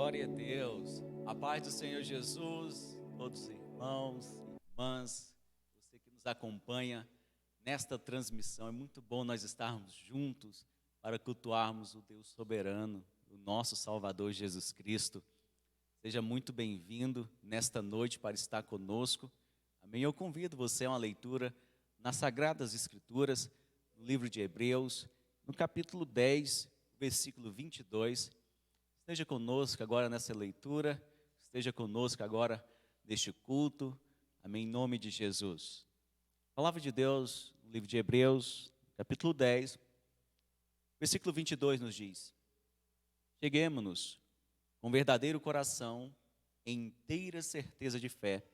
Glória a Deus, a paz do Senhor Jesus, todos os irmãos, irmãs, você que nos acompanha nesta transmissão. É muito bom nós estarmos juntos para cultuarmos o Deus soberano, o nosso Salvador Jesus Cristo. Seja muito bem-vindo nesta noite para estar conosco. Amém? Eu convido você a uma leitura nas Sagradas Escrituras, no livro de Hebreus, no capítulo 10, versículo 22. Esteja conosco agora nessa leitura, esteja conosco agora neste culto, amém, em nome de Jesus. A palavra de Deus, no livro de Hebreus, capítulo 10, versículo 22 nos diz: cheguemo-nos com verdadeiro coração, em inteira certeza de fé,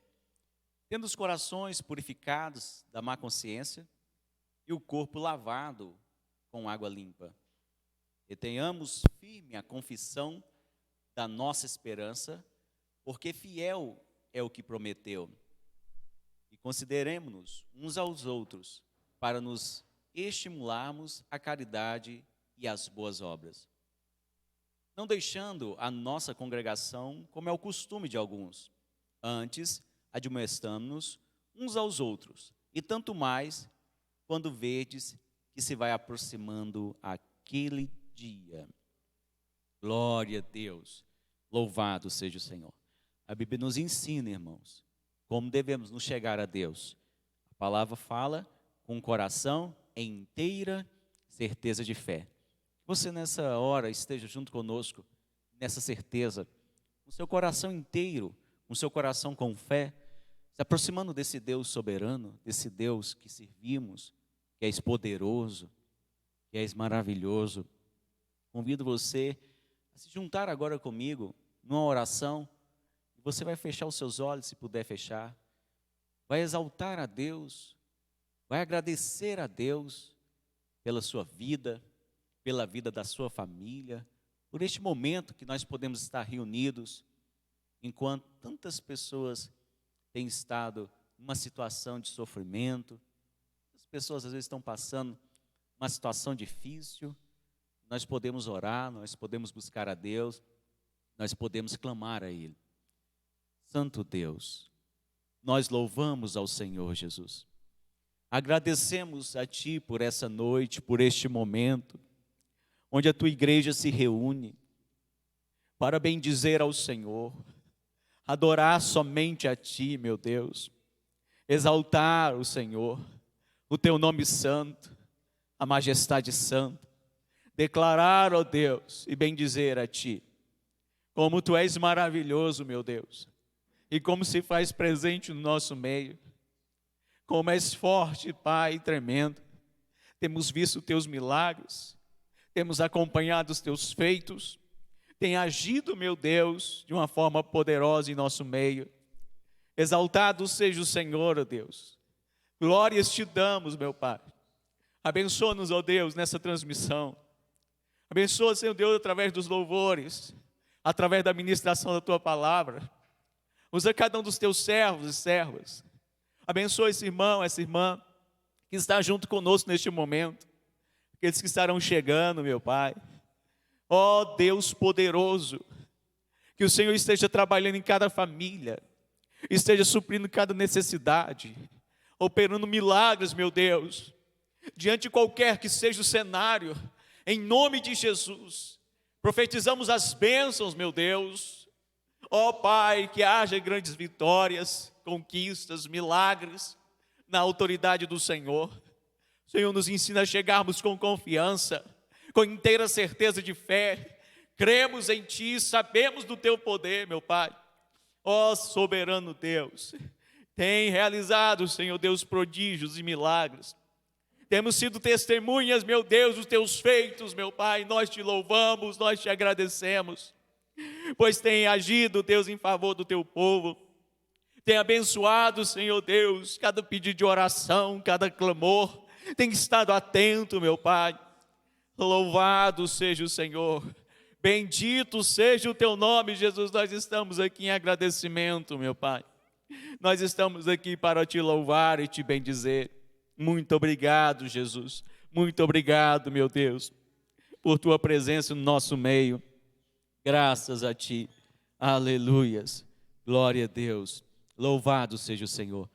tendo os corações purificados da má consciência e o corpo lavado com água limpa. E tenhamos firme a confissão da nossa esperança, porque fiel é o que prometeu. E consideremos-nos uns aos outros, para nos estimularmos à caridade e às boas obras. Não deixando a nossa congregação, como é o costume de alguns, antes admoestando-nos uns aos outros, e tanto mais quando vedes que se vai aproximando aquele dia. Glória a Deus, louvado seja o Senhor. A Bíblia nos ensina, irmãos, como devemos nos chegar a Deus. A palavra fala com o coração em inteira certeza de fé. Você nessa hora esteja junto conosco, nessa certeza, com seu coração inteiro, com seu coração com fé, se aproximando desse Deus soberano, desse Deus que servimos, que és poderoso, que és maravilhoso. Convido você a se juntar agora comigo numa oração. Você vai fechar os seus olhos, se puder fechar. Vai exaltar a Deus, vai agradecer a Deus pela sua vida, pela vida da sua família, por este momento que nós podemos estar reunidos, enquanto tantas pessoas têm estado numa situação de sofrimento. As pessoas às vezes estão passando uma situação difícil. Nós podemos orar, nós podemos buscar a Deus, nós podemos clamar a Ele. Santo Deus, nós louvamos ao Senhor Jesus. Agradecemos a Ti por essa noite, por este momento, onde a Tua igreja se reúne para bendizer ao Senhor, adorar somente a Ti, meu Deus, exaltar o Senhor, o Teu nome santo, a majestade santa, declarar, ó Deus, e bendizer a Ti. Como Tu és maravilhoso, meu Deus, e como se faz presente no nosso meio. Como és forte, Pai, tremendo. Temos visto Teus milagres, temos acompanhado os Teus feitos, tem agido, meu Deus, de uma forma poderosa em nosso meio. Exaltado seja o Senhor, ó Deus. Glórias Te damos, meu Pai. Abençoa-nos, ó Deus, nessa transmissão. Abençoa, Senhor Deus, através dos louvores, através da ministração da Tua palavra. Usa cada um dos Teus servos e servas. Abençoa esse irmão, essa irmã, que está junto conosco neste momento. Aqueles que estarão chegando, meu Pai. Ó Deus poderoso, que o Senhor esteja trabalhando em cada família, esteja suprindo cada necessidade, operando milagres, meu Deus, diante de qualquer que seja o cenário, em nome de Jesus. Profetizamos as bênçãos, meu Deus. Ó Pai, que haja grandes vitórias, conquistas, milagres, na autoridade do Senhor. O Senhor nos ensina a chegarmos com confiança, com inteira certeza de fé. Cremos em Ti, sabemos do Teu poder, meu Pai. Ó soberano Deus, tem realizado, Senhor Deus, prodígios e milagres. Temos sido testemunhas, meu Deus, dos Teus feitos, meu Pai. Nós Te louvamos, nós Te agradecemos, pois tem agido, Deus, em favor do Teu povo. Tem abençoado, Senhor Deus, cada pedido de oração, cada clamor. Tem estado atento, meu Pai. Louvado seja o Senhor. Bendito seja o Teu nome, Jesus. Nós estamos aqui em agradecimento, meu Pai. Nós estamos aqui para Te louvar e Te bendizer. Muito obrigado, Jesus. Muito obrigado, meu Deus, por Tua presença no nosso meio. Graças a Ti. Aleluias. Glória a Deus. Louvado seja o Senhor.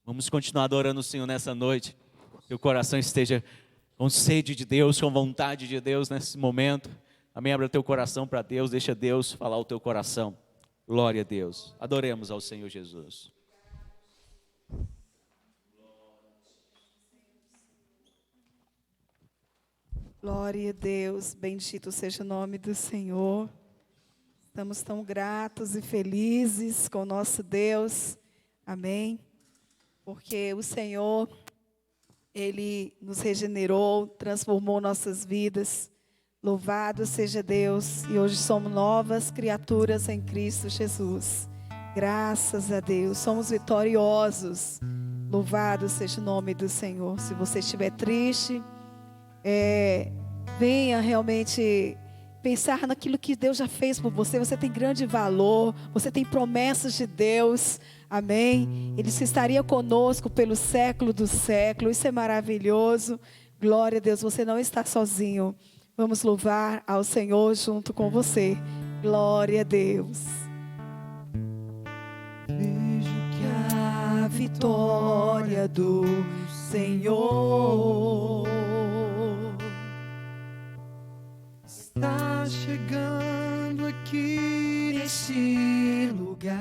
Vamos continuar adorando o Senhor nessa noite. Que o coração esteja com sede de Deus, com vontade de Deus nesse momento. Amém? Abra teu coração para Deus, deixa Deus falar o teu coração. Glória a Deus. Adoremos ao Senhor Jesus. Glória a Deus, bendito seja o nome do Senhor. Estamos tão gratos e felizes com o nosso Deus, amém? Porque o Senhor, Ele nos regenerou, transformou nossas vidas. Louvado seja Deus, e hoje somos novas criaturas em Cristo Jesus. Graças a Deus, somos vitoriosos. Louvado seja o nome do Senhor. Se você estiver triste, venha realmente pensar naquilo que Deus já fez por você. Você tem grande valor, você tem promessas de Deus, amém? Ele estaria conosco pelo século do século. Isso é maravilhoso. Glória a Deus, você não está sozinho. Vamos louvar ao Senhor junto com você. Glória a Deus. Vejo que a vitória do Senhor está chegando aqui neste lugar.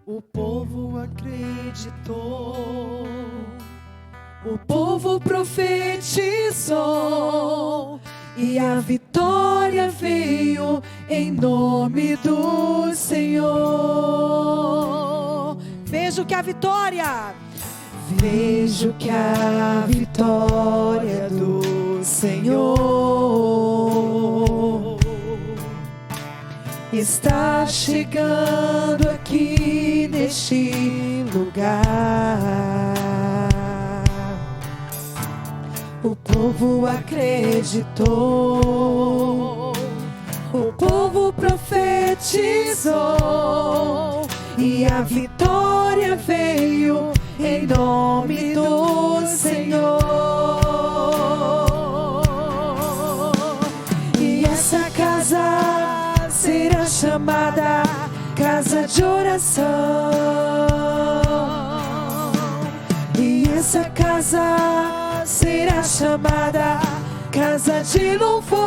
O povo acreditou, o povo profetizou, e a vitória veio em nome do Senhor. Vejo que a vitória do Senhor está chegando aqui neste lugar. O povo acreditou, o povo profetizou, e a vitória veio em nome do Senhor. E essa casa será chamada casa de oração. E essa casa será chamada casa de louvor.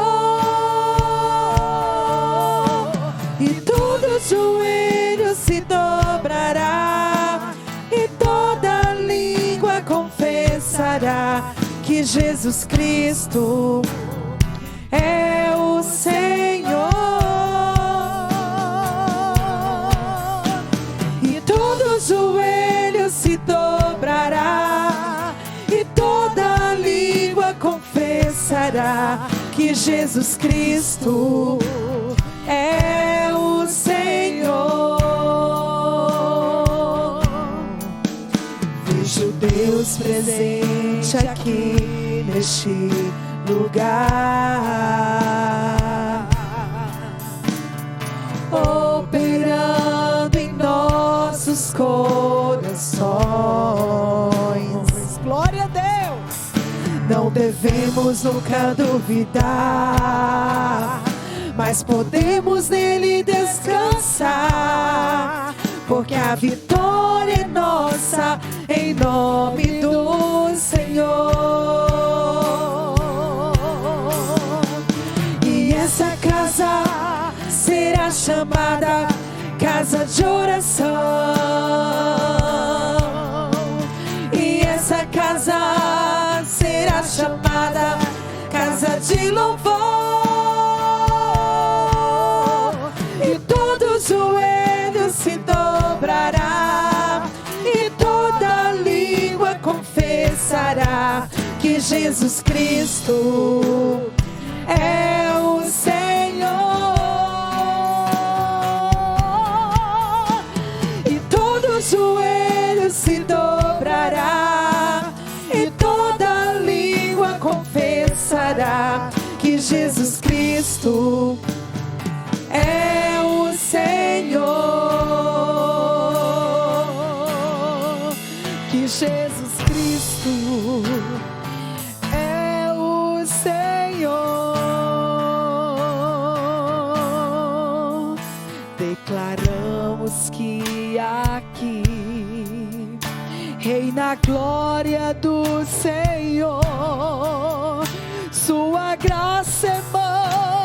E todo joelho se dobrará, e toda língua confessará que Jesus Cristo é que Jesus Cristo é o Senhor. Vejo Deus presente aqui neste lugar, operando em nossos corações. Glória a Deus! Não devemos nunca duvidar, mas podemos nele descansar, porque a vitória é nossa em nome do Senhor. E essa casa será chamada casa de oração, e essa casa será chamada casa de louvor, e todo joelho se dobrará, e toda língua confessará que Jesus Cristo é o Senhor. E todo joelho se dobrará, e toda língua confessará que Jesus Cristo é o Senhor. Que Jesus Cristo é o Senhor. Declaramos que aqui reina a glória do Senhor. Sua graça é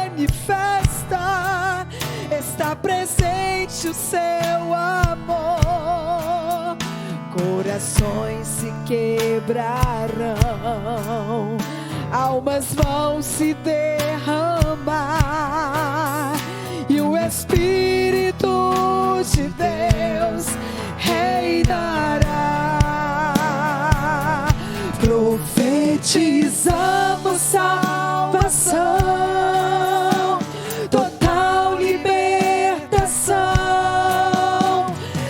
manifesta, está presente o seu amor. Corações se quebrarão, almas vão se derramar, e o Espírito de Deus reinará. Profetizamos salvação, total libertação,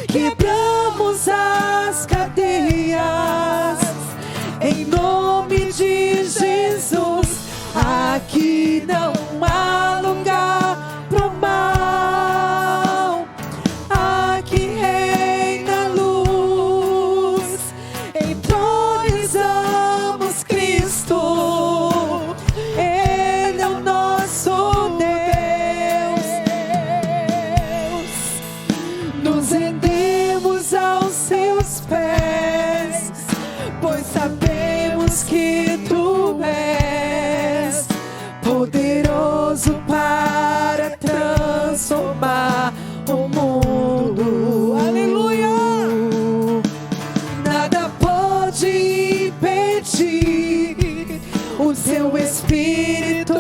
quebramos as cadeias em nome de Jesus. Aqui não há lugar pro mal, aqui reina luz, entronizamos Cristo, Ele é o nosso Deus. Nos rendemos aos seus pés, pois sabemos que Tu és poderoso para transformar o mundo. Aleluia! Nada pode impedir o Seu Espírito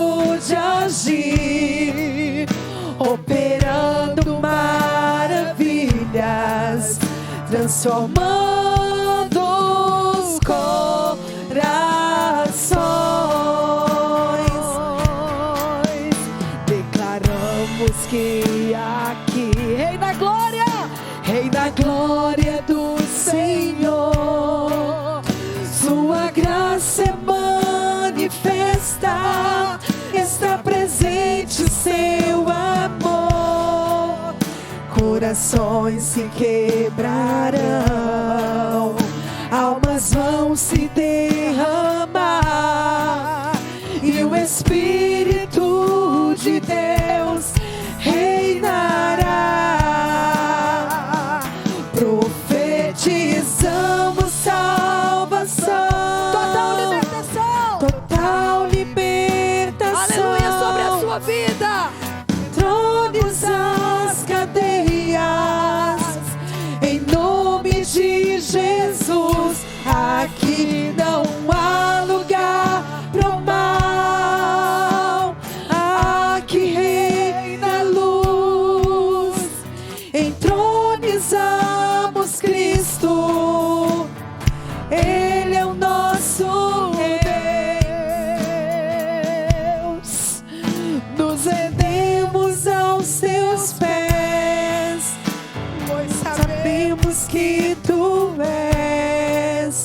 de agir, operando maravilhas, transformando os corações. Declaramos que aqui reina a glória do Senhor. Sua graça é manifesta, está presente o seu amor. Corações se quebrarão, almas vão se derramar, e o Espírito de Deus reinará. Profetizamos salvação, total libertação. Aleluia, sobre a sua vida. Trones as cadeias em nome de Jesus. Aqui não há lugar pro mal, aqui reina luz, entronizamos Cristo, Ele é o nosso Deus. rendemos aos teus pés, pois sabemos que tu és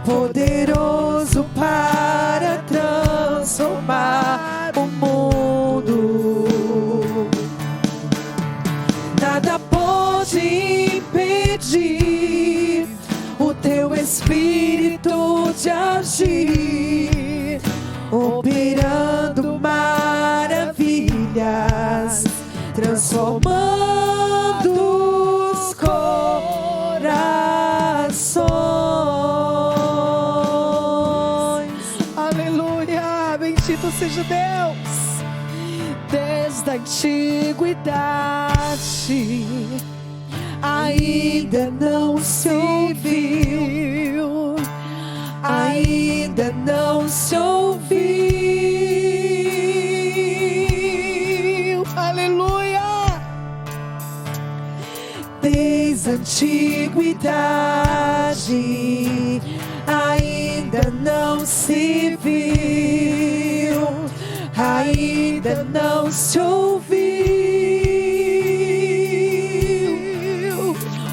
poderoso para transformar o mundo. Nada pode impedir o teu Espírito de agir, operando maravilhas, transformando os corações. Aleluia, bendito seja Deus. Desde a antiguidade Ainda não se ouviu, ainda não se ouviu. aleluia, Desde a antiguidade ainda não se viu, ainda não se ouviu.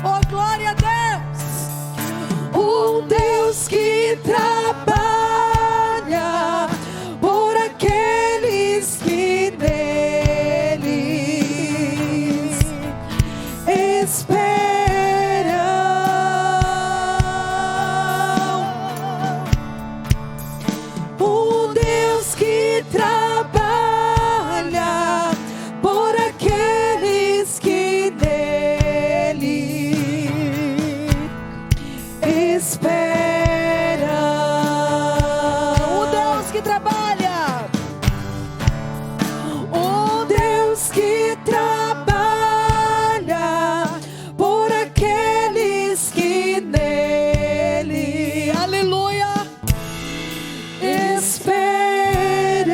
oh glória a Deus, Um Deus que trabalha por aqueles que nele esperam. Um Deus que trabalha por aqueles que nele esperam. o Deus que trabalha, Um Deus que trabalha por aqueles que nele aleluia, esperam.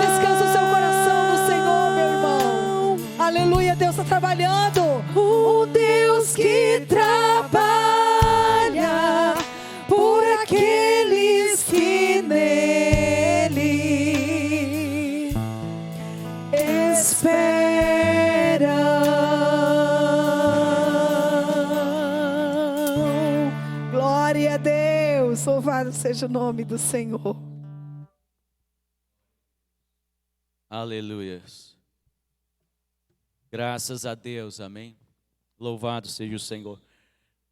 descansa o seu coração no Senhor, meu irmão, aleluia, Deus está trabalhando, Um Deus que trabalha por aqueles que nele esperam. glória a Deus, louvado seja o nome do Senhor. Aleluia. Graças a Deus, amém. Louvado seja o Senhor.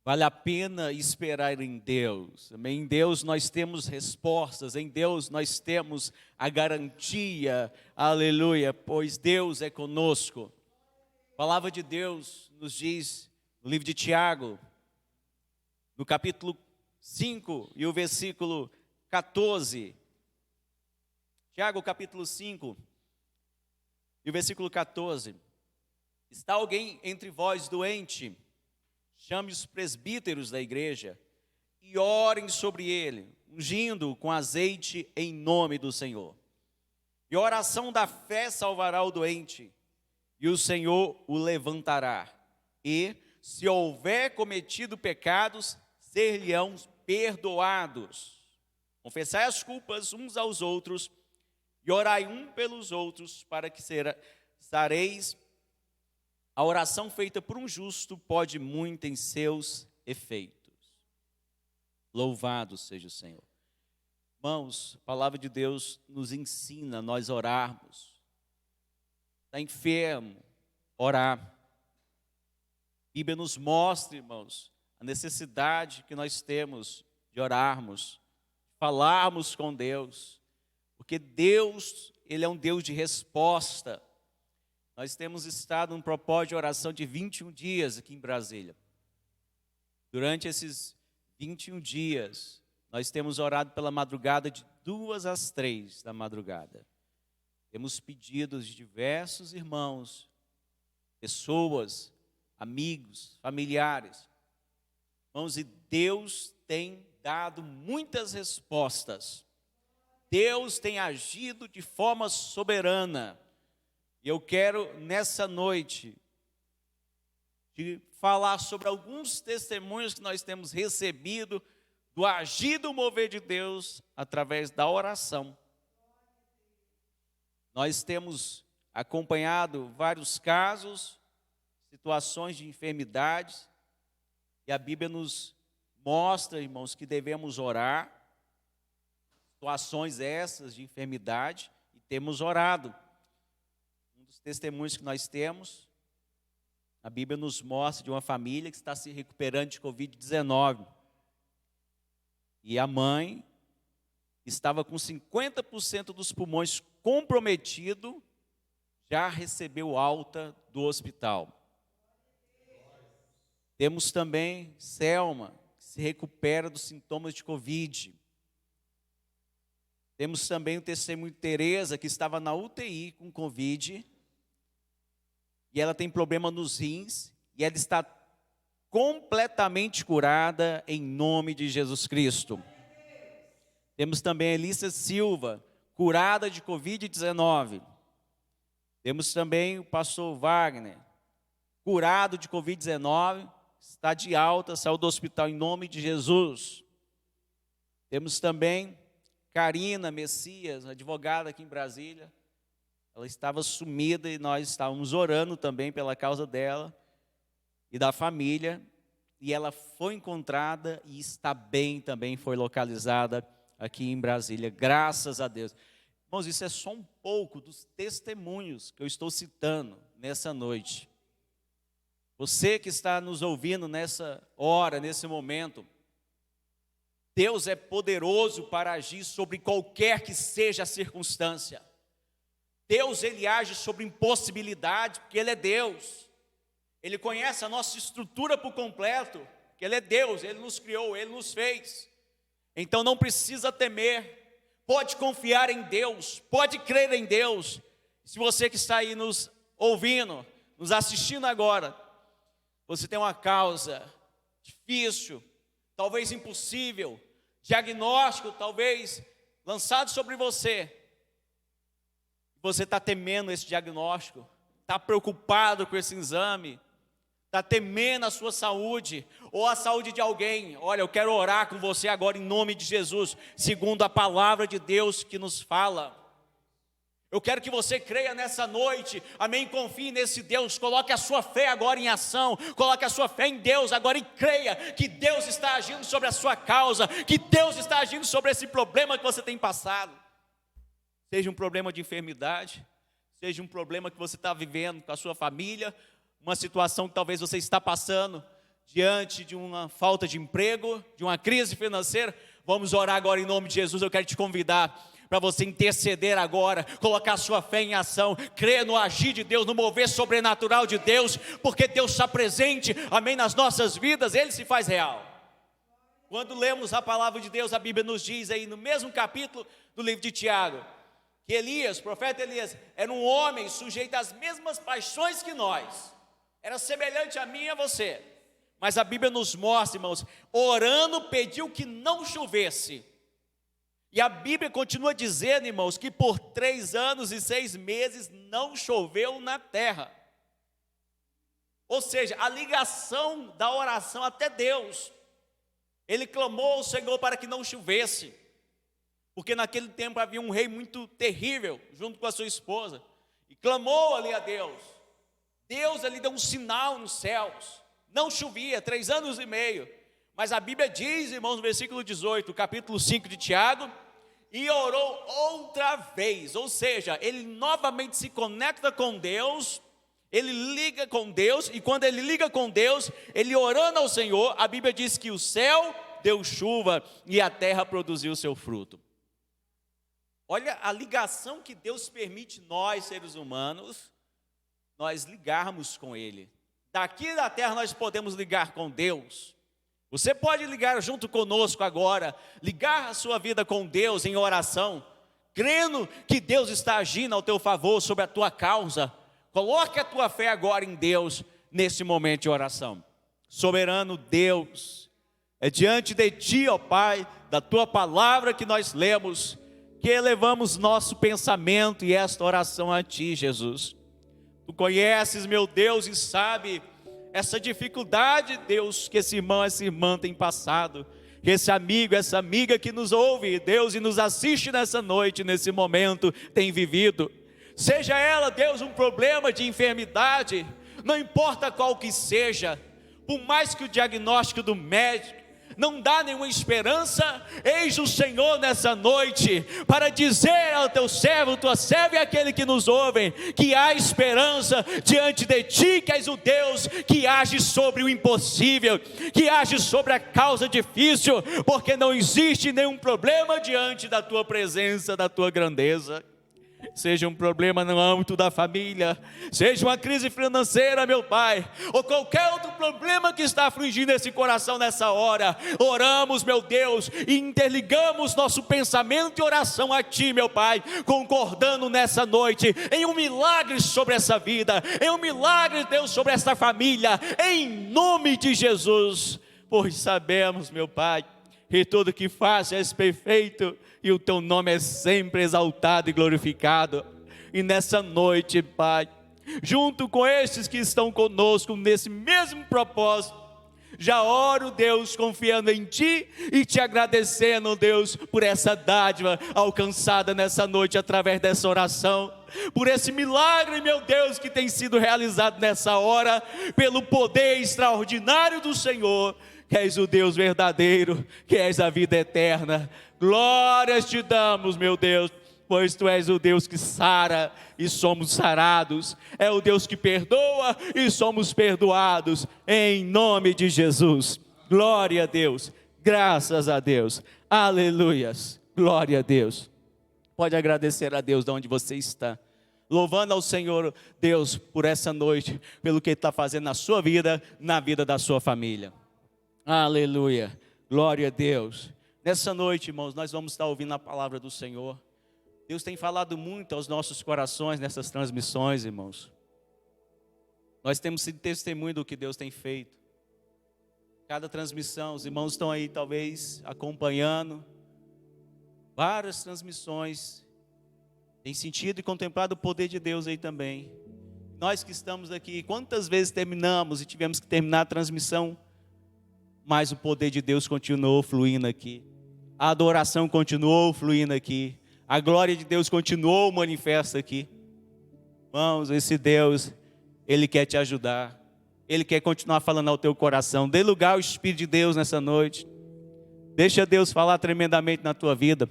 Vale a pena esperar em Deus, amém. Em Deus nós temos respostas, em Deus nós temos a garantia, aleluia, pois Deus é conosco. A palavra de Deus nos diz, no livro de Tiago, no capítulo 5 e o versículo 14. Tiago, capítulo 5 e o versículo 14. Está alguém entre vós doente? Chame os presbíteros da igreja e orem sobre ele, ungindo-o com azeite em nome do Senhor. E a oração da fé salvará o doente, e o Senhor o levantará. E, se houver cometido pecados, ser-lhe-ão perdoados. Confessai as culpas uns aos outros, e orai um pelos outros, para que sareis. A oração feita por um justo pode muito em seus efeitos. Louvado seja o Senhor. Irmãos, a palavra de Deus nos ensina a nós orarmos. Está enfermo, orar. A Bíblia nos mostra, irmãos, a necessidade que nós temos de orarmos, de falarmos com Deus. Porque Deus, Ele é um Deus de resposta. Nós temos estado num propósito de oração de 21 dias aqui em Brasília. Durante esses 21 dias, nós temos orado pela madrugada de 2 às 3 da madrugada. Temos pedidos de diversos irmãos, pessoas, amigos, familiares. Irmãos, e Deus tem dado muitas respostas. Deus tem agido de forma soberana. E eu quero, nessa noite, te falar sobre alguns testemunhos que nós temos recebido do agir do mover de Deus através da oração. Nós temos acompanhado vários casos, situações de enfermidades, e a Bíblia nos mostra, irmãos, que devemos orar, situações essas de enfermidade, e temos orado. Um dos testemunhos que nós temos, a Bíblia nos mostra de uma família que está se recuperando de Covid-19. E a mãe estava com 50% dos pulmões comprometido, já recebeu alta do hospital. Temos também Selma, que se recupera dos sintomas de Covid. Temos também o testemunho de Tereza, que estava na UTI com Covid, e ela tem problema nos rins, e ela está completamente curada em nome de Jesus Cristo. Temos também a Elissa Silva, curada de Covid-19. Temos também o pastor Wagner, curado de Covid-19, está de alta, saiu do hospital em nome de Jesus. Temos também Karina Messias, advogada aqui em Brasília. Ela estava sumida e nós estávamos orando também pela causa dela e da família. E ela foi encontrada e está bem também, foi localizada aqui em Brasília, graças a Deus. Irmãos, isso é só um pouco dos testemunhos que eu estou citando nessa noite. Você que está nos ouvindo nessa hora, nesse momento, Deus é poderoso para agir sobre qualquer que seja a circunstância. Deus, Ele age sobre impossibilidade, porque Ele é Deus. Ele conhece a nossa estrutura por completo, porque Ele é Deus, Ele nos criou, Ele nos fez. Então não precisa temer, pode confiar em Deus, pode crer em Deus. Se você que está aí nos ouvindo, nos assistindo agora, você tem uma causa difícil, talvez impossível, diagnóstico talvez lançado sobre você, você está temendo esse diagnóstico, está preocupado com esse exame, está temendo a sua saúde, ou a saúde de alguém. Olha, eu quero orar com você agora em nome de Jesus, segundo a palavra de Deus que nos fala. Eu quero que você creia nessa noite, amém, confie nesse Deus, coloque a sua fé agora em ação, coloque a sua fé em Deus agora e creia que Deus está agindo sobre a sua causa, que Deus está agindo sobre esse problema que você tem passado. Seja um problema de enfermidade, seja um problema que você está vivendo com a sua família, uma situação que talvez você está passando diante de uma falta de emprego, de uma crise financeira. Vamos orar agora em nome de Jesus. Eu quero te convidar para você interceder agora, colocar a sua fé em ação, crer no agir de Deus, no mover sobrenatural de Deus, porque Deus está presente, amém, nas nossas vidas, Ele se faz real. Quando lemos a palavra de Deus, a Bíblia nos diz aí no mesmo capítulo do livro de Tiago, que Elias, o profeta Elias, era um homem sujeito às mesmas paixões que nós, era semelhante a mim e a você, mas a Bíblia nos mostra, irmãos, orando pediu que não chovesse, e a Bíblia continua dizendo, irmãos, que por 3 anos e 6 meses não choveu na terra, ou seja, a ligação da oração até Deus, ele clamou ao Senhor para que não chovesse, porque naquele tempo havia um rei muito terrível, junto com a sua esposa, e clamou ali a Deus. Deus ali deu um sinal nos céus, não chovia, 3 anos e meio, mas a Bíblia diz, irmãos, no versículo 18, capítulo 5 de Tiago, e orou outra vez, ou seja, ele novamente se conecta com Deus, ele liga com Deus, e quando ele liga com Deus, ele orando ao Senhor, a Bíblia diz que o céu deu chuva e a terra produziu o seu fruto. Olha a ligação que Deus permite nós, seres humanos, nós ligarmos com Ele. Daqui da terra nós podemos ligar com Deus. Você pode ligar junto conosco agora, ligar a sua vida com Deus em oração, crendo que Deus está agindo ao teu favor sobre a tua causa. Coloque a tua fé agora em Deus nesse momento de oração. Soberano Deus, é diante de Ti, ó Pai, da Tua palavra que nós lemos, que elevamos nosso pensamento e esta oração a Ti, Jesus. Tu conheces, meu Deus, e sabe essa dificuldade, Deus, que esse irmão, essa irmã tem passado, que esse amigo, essa amiga que nos ouve, Deus, e nos assiste nessa noite, nesse momento, tem vivido. Seja ela, Deus, um problema de enfermidade, não importa qual que seja, por mais que o diagnóstico do médico não dá nenhuma esperança, eis o Senhor nessa noite, para dizer ao teu servo, tua serva e aquele que nos ouve, que há esperança diante de ti, que és o Deus que age sobre o impossível, que age sobre a causa difícil, porque não existe nenhum problema diante da tua presença, da tua grandeza. Seja um problema no âmbito da família, seja uma crise financeira, meu Pai, ou qualquer outro problema que está afligindo esse coração nessa hora, oramos, meu Deus, e interligamos nosso pensamento e oração a Ti, meu Pai, concordando nessa noite, em um milagre sobre essa vida, em um milagre, Deus, sobre essa família, em nome de Jesus, pois sabemos, meu Pai, que tudo que faz és perfeito, e o teu nome é sempre exaltado e glorificado. E nessa noite, Pai, junto com estes que estão conosco nesse mesmo propósito, já oro, Deus, confiando em Ti e Te agradecendo, Deus, por essa dádiva alcançada nessa noite através dessa oração, por esse milagre, meu Deus, que tem sido realizado nessa hora, pelo poder extraordinário do Senhor, que és o Deus verdadeiro, que és a vida eterna. Glórias te damos, meu Deus, pois Tu és o Deus que sara e somos sarados, é o Deus que perdoa e somos perdoados, em nome de Jesus. Glória a Deus, graças a Deus, aleluias, glória a Deus. Pode agradecer a Deus de onde você está, louvando ao Senhor Deus por essa noite, pelo que Ele está fazendo na sua vida, na vida da sua família. Aleluia, glória a Deus. Nessa noite, irmãos, nós vamos estar ouvindo a palavra do Senhor. Deus tem falado muito aos nossos corações nessas transmissões, irmãos. Nós temos sido testemunho do que Deus tem feito. Cada transmissão, os irmãos estão aí talvez acompanhando várias transmissões, tem sentido e contemplado o poder de Deus aí também. Nós que estamos aqui, quantas vezes terminamos e tivemos que terminar a transmissão, mas o poder de Deus continuou fluindo aqui, a adoração continuou fluindo aqui, a glória de Deus continuou manifesta aqui. Irmãos, esse Deus, Ele quer te ajudar, Ele quer continuar falando ao teu coração. Dê lugar ao Espírito de Deus nessa noite, deixa Deus falar tremendamente na tua vida.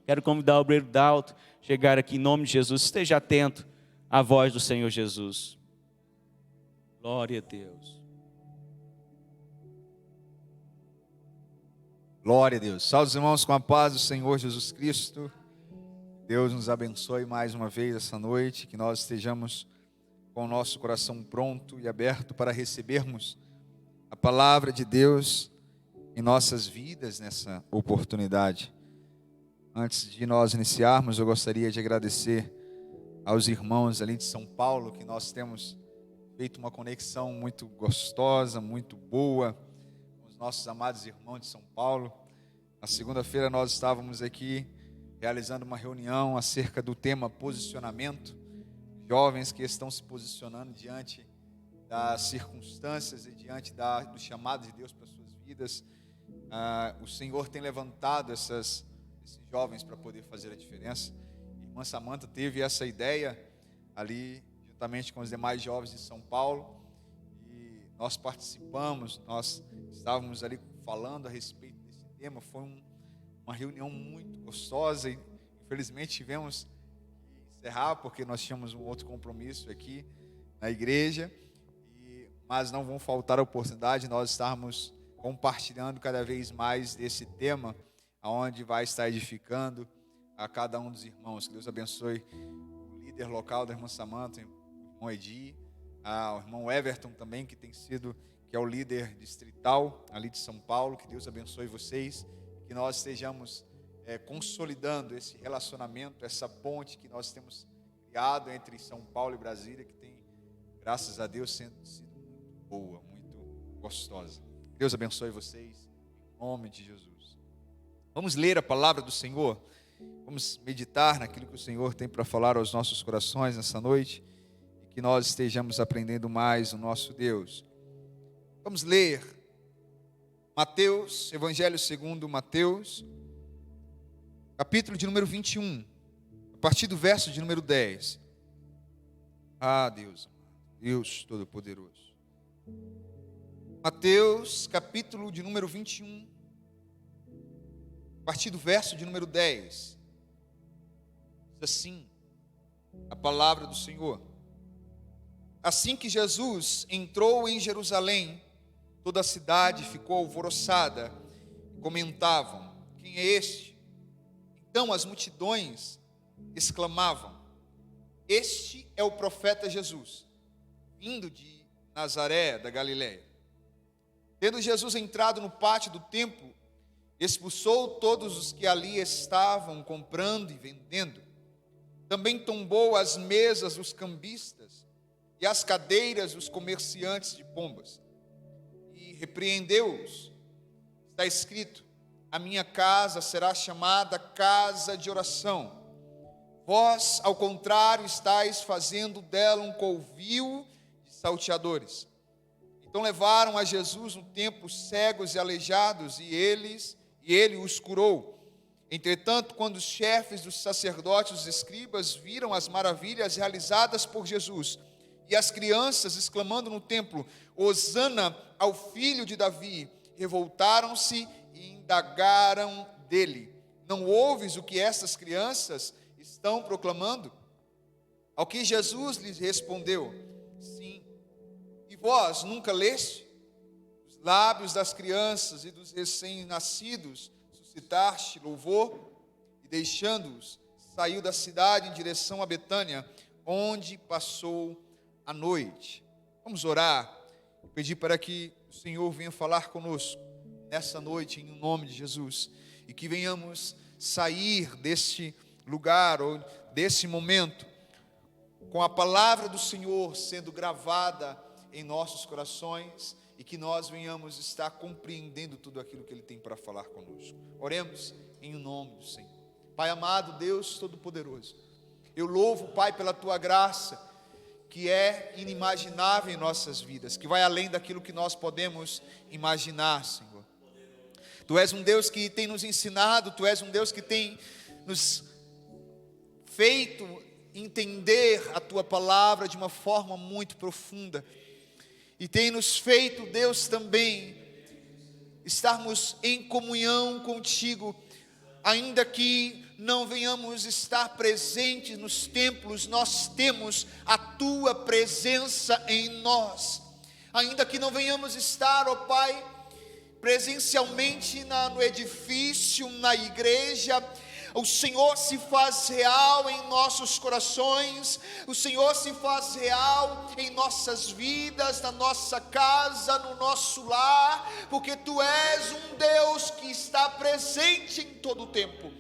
Quero convidar o obreiro Dalto a chegar aqui em nome de Jesus. Esteja atento à voz do Senhor Jesus. Glória a Deus. Glória a Deus. Salve os irmãos com a paz do Senhor Jesus Cristo. Deus nos abençoe mais uma vez essa noite, que nós estejamos com o nosso coração pronto e aberto para recebermos a palavra de Deus em nossas vidas nessa oportunidade. Antes de nós iniciarmos, eu gostaria de agradecer aos irmãos ali de São Paulo, que nós temos feito uma conexão muito gostosa, muito boa, nossos amados irmãos de São Paulo. Na segunda-feira nós estávamos aqui realizando uma reunião acerca do tema posicionamento, jovens que estão se posicionando diante das circunstâncias e diante do chamado de Deus para as suas vidas. O Senhor tem levantado esses jovens para poder fazer a diferença. A irmã Samanta teve essa ideia ali, juntamente com os demais jovens de São Paulo, e nós participamos, nós estávamos ali falando a respeito desse tema. Foi uma reunião muito gostosa e infelizmente tivemos que encerrar porque nós tínhamos um outro compromisso aqui na igreja, mas não vão faltar a oportunidade de nós estarmos compartilhando cada vez mais desse tema, aonde vai estar edificando a cada um dos irmãos. Que Deus abençoe o líder local da irmã Samanta, o irmão Edi, o irmão Everton também, que é o líder distrital ali de São Paulo. Que Deus abençoe vocês, que nós estejamos consolidando esse relacionamento, essa ponte que nós temos criado entre São Paulo e Brasília, que tem, graças a Deus, sido muito boa, muito gostosa. Deus abençoe vocês, em nome de Jesus. Vamos ler a palavra do Senhor, vamos meditar naquilo que o Senhor tem para falar aos nossos corações nessa noite, e que nós estejamos aprendendo mais o nosso Deus. Vamos ler Mateus, Evangelho segundo Mateus, capítulo de número 21, a partir do verso de número 10. Ah, Deus, Deus Todo-Poderoso. Mateus, capítulo de número 21, a partir do verso de número 10. Diz assim a palavra do Senhor. Assim que Jesus entrou em Jerusalém, toda a cidade ficou alvoroçada e comentavam: quem é este? Então as multidões exclamavam: este é o profeta Jesus, vindo de Nazaré da Galiléia. Tendo Jesus entrado no pátio do templo, expulsou todos os que ali estavam comprando e vendendo. Também tombou as mesas dos cambistas e as cadeiras dos comerciantes de pombas, e repreendeu-os. Está escrito: a minha casa será chamada casa de oração. Vós, ao contrário, estáis fazendo dela um covil de salteadores. Então levaram a Jesus no templo cegos e aleijados, e ele os curou. Entretanto, quando os chefes dos sacerdotes e os escribas viram as maravilhas realizadas por Jesus, e as crianças exclamando no templo: Hosana ao filho de Davi, revoltaram-se e indagaram dele: não ouves o que essas crianças estão proclamando? Ao que Jesus lhes respondeu: sim. E vós nunca leste? Os lábios das crianças e dos recém-nascidos suscitaste louvor? E deixando-os, saiu da cidade em direção a Betânia, onde passou a noite. Vamos orar, pedir para que o Senhor venha falar conosco nessa noite, em nome de Jesus, e que venhamos sair deste lugar, ou desse momento, com a palavra do Senhor sendo gravada em nossos corações, e que nós venhamos estar compreendendo tudo aquilo que Ele tem para falar conosco. Oremos em nome do Senhor. Pai amado, Deus Todo-Poderoso, eu louvo, Pai, pela Tua graça, que é inimaginável em nossas vidas, que vai além daquilo que nós podemos imaginar, Senhor. Tu és um Deus que tem nos ensinado, Tu és um Deus que tem nos feito entender a Tua palavra de uma forma muito profunda, e tem nos feito, Deus, também estarmos em comunhão contigo, ainda que não venhamos estar presentes nos templos, nós temos a Tua presença em nós. Ainda que não venhamos estar, ó Pai, presencialmente no edifício, na igreja, o Senhor se faz real em nossos corações, o Senhor se faz real em nossas vidas, na nossa casa, no nosso lar, porque Tu és um Deus que está presente em todo o tempo.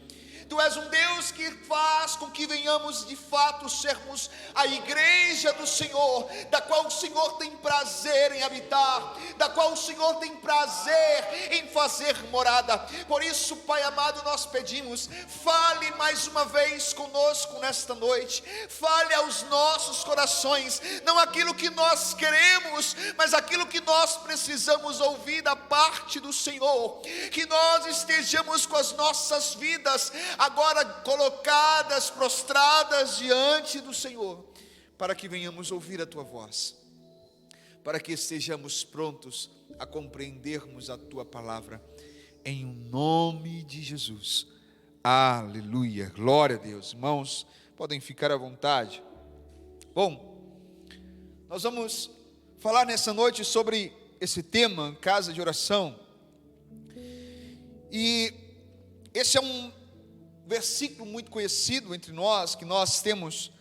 Tu és um Deus que faz com que venhamos de fato sermos a igreja do Senhor, da qual o Senhor tem prazer em habitar, da qual o Senhor tem prazer em fazer morada. Por isso, Pai amado, nós pedimos, fale mais uma vez conosco nesta noite, fale aos nossos corações, não aquilo que nós queremos, mas aquilo que nós precisamos ouvir da parte do Senhor, que nós estejamos com as nossas vidas agora colocadas, prostradas diante do Senhor, para que venhamos ouvir a Tua voz, para que estejamos prontos a compreendermos a Tua palavra, em nome de Jesus. Aleluia, glória a Deus. Irmãos, podem ficar à vontade. Bom, nós vamos falar nessa noite sobre esse tema, casa de oração, e esse é um versículo muito conhecido entre nós, que nós temos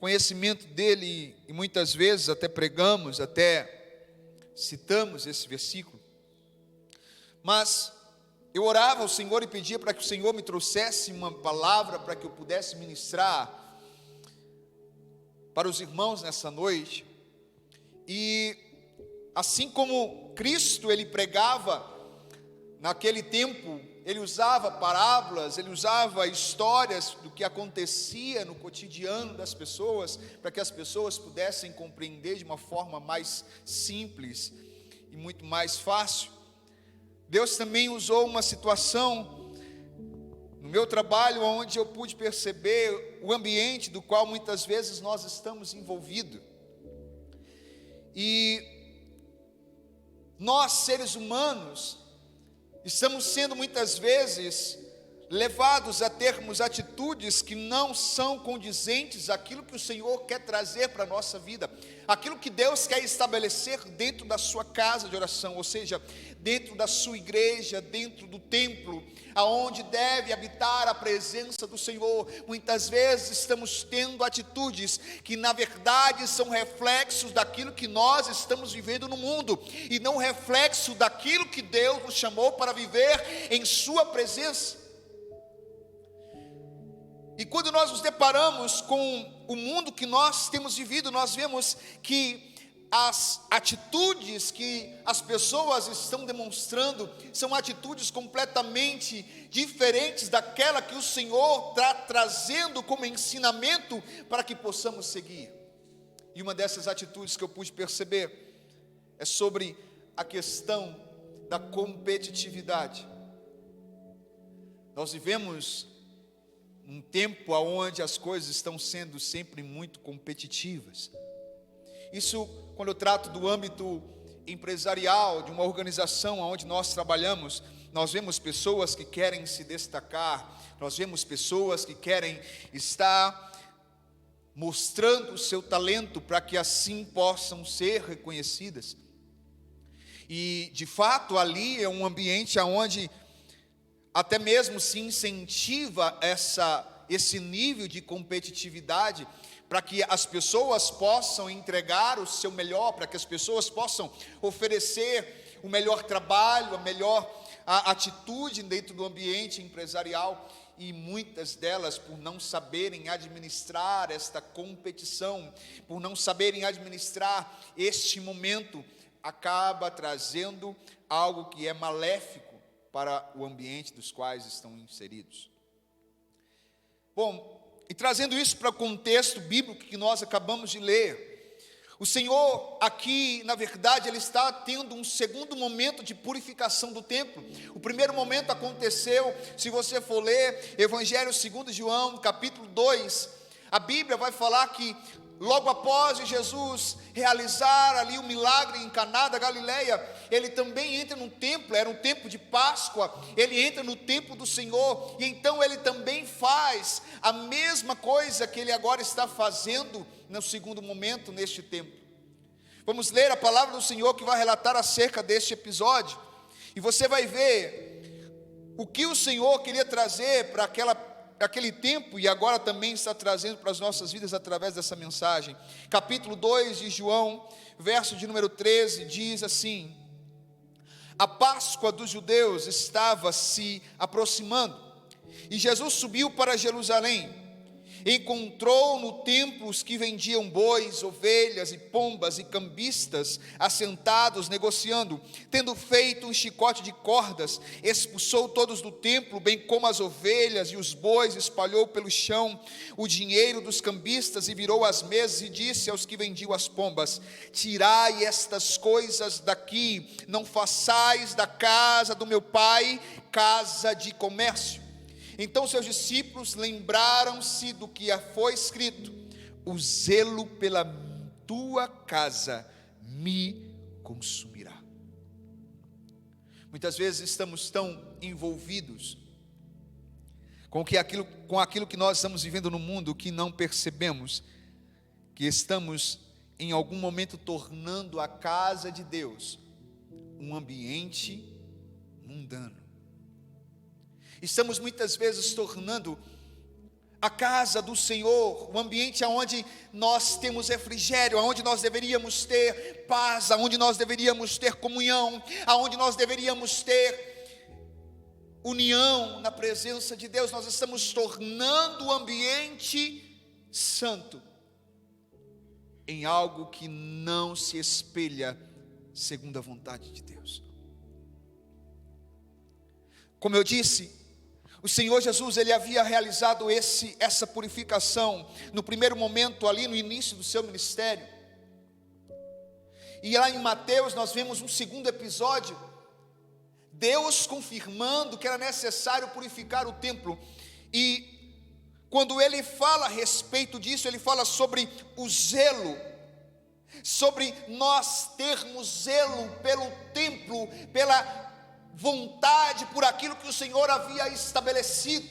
conhecimento dele e muitas vezes até pregamos, até citamos esse versículo. Mas eu orava ao Senhor e pedia para que o Senhor me trouxesse uma palavra para que eu pudesse ministrar para os irmãos nessa noite. E assim como Cristo, Ele pregava naquele tempo, Ele usava parábolas, Ele usava histórias do que acontecia no cotidiano das pessoas, para que as pessoas pudessem compreender de uma forma mais simples e muito mais fácil. Deus também usou uma situação no no meu trabalho, onde eu pude perceber o ambiente do qual muitas vezes nós estamos envolvidos. E nós, seres humanos, estamos sendo muitas vezes levados a termos atitudes que não são condizentes àquilo que o Senhor quer trazer para a nossa vida, aquilo que Deus quer estabelecer dentro da sua casa de oração, ou seja, dentro da sua igreja, dentro do templo, aonde deve habitar a presença do Senhor. Muitas vezes estamos tendo atitudes que na verdade são reflexos daquilo que nós estamos vivendo no mundo, e não reflexo daquilo que Deus nos chamou para viver em sua presença. E quando nós nos deparamos com o mundo que nós temos vivido, nós vemos que as atitudes que as pessoas estão demonstrando são atitudes completamente diferentes daquela que o Senhor está trazendo como ensinamento para que possamos seguir. E uma dessas atitudes que eu pude perceber é sobre a questão da competitividade. Nós vivemos um tempo onde as coisas estão sendo sempre muito competitivas. Isso quando eu trato do âmbito empresarial, de uma organização onde nós trabalhamos, nós vemos pessoas que querem se destacar, nós vemos pessoas que querem estar mostrando o seu talento para que assim possam ser reconhecidas. E de fato ali é um ambiente onde até mesmo se incentiva esse nível de competitividade, para que as pessoas possam entregar o seu melhor, para que as pessoas possam oferecer o melhor trabalho, a melhor atitude dentro do ambiente empresarial. E muitas delas, por não saberem administrar esta competição, por não saberem administrar este momento, acaba trazendo algo que é maléfico para o ambiente dos quais estão inseridos. Bom, e trazendo isso para o contexto bíblico que nós acabamos de ler, o Senhor aqui, na verdade, Ele está tendo um segundo momento de purificação do templo. O primeiro momento aconteceu, se você for ler Evangelho segundo João, capítulo 2, a Bíblia vai falar que logo após Jesus realizar ali o milagre em Caná da Galileia, ele também entra no templo, era um tempo de Páscoa, ele entra no templo do Senhor, e então ele também faz a mesma coisa que ele agora está fazendo no segundo momento neste templo. Vamos ler a palavra do Senhor que vai relatar acerca deste episódio, e você vai ver o que o Senhor queria trazer para aquele tempo, e agora também está trazendo para as nossas vidas através dessa mensagem. Capítulo 2 de João, verso de número 13, diz assim: a Páscoa dos judeus estava se aproximando, e Jesus subiu para Jerusalém. Encontrou no templo os que vendiam bois, ovelhas e pombas e cambistas assentados negociando. Tendo feito um chicote de cordas, expulsou todos do templo, bem como as ovelhas e os bois, espalhou pelo chão o dinheiro dos cambistas e virou as mesas e disse aos que vendiam as pombas: tirai estas coisas daqui, não façais da casa do meu pai casa de comércio. Então seus discípulos lembraram-se do que foi escrito: o zelo pela tua casa me consumirá. Muitas vezes estamos tão envolvidos com aquilo que nós estamos vivendo no mundo, que não percebemos que estamos em algum momento tornando a casa de Deus um ambiente mundano. Estamos muitas vezes tornando a casa do Senhor um ambiente onde nós temos refrigério, onde nós deveríamos ter paz, onde nós deveríamos ter comunhão, onde nós deveríamos ter união na presença de Deus. Nós estamos tornando o ambiente santo em algo que não se espelha segundo a vontade de Deus. Como eu disse, o Senhor Jesus, Ele havia realizado essa purificação no primeiro momento ali no início do seu ministério. E lá em Mateus nós vemos um segundo episódio, Deus confirmando que era necessário purificar o templo. E quando ele fala a respeito disso, ele fala sobre o zelo, sobre nós termos zelo pelo templo, pela vontade, por aquilo que o Senhor havia estabelecido.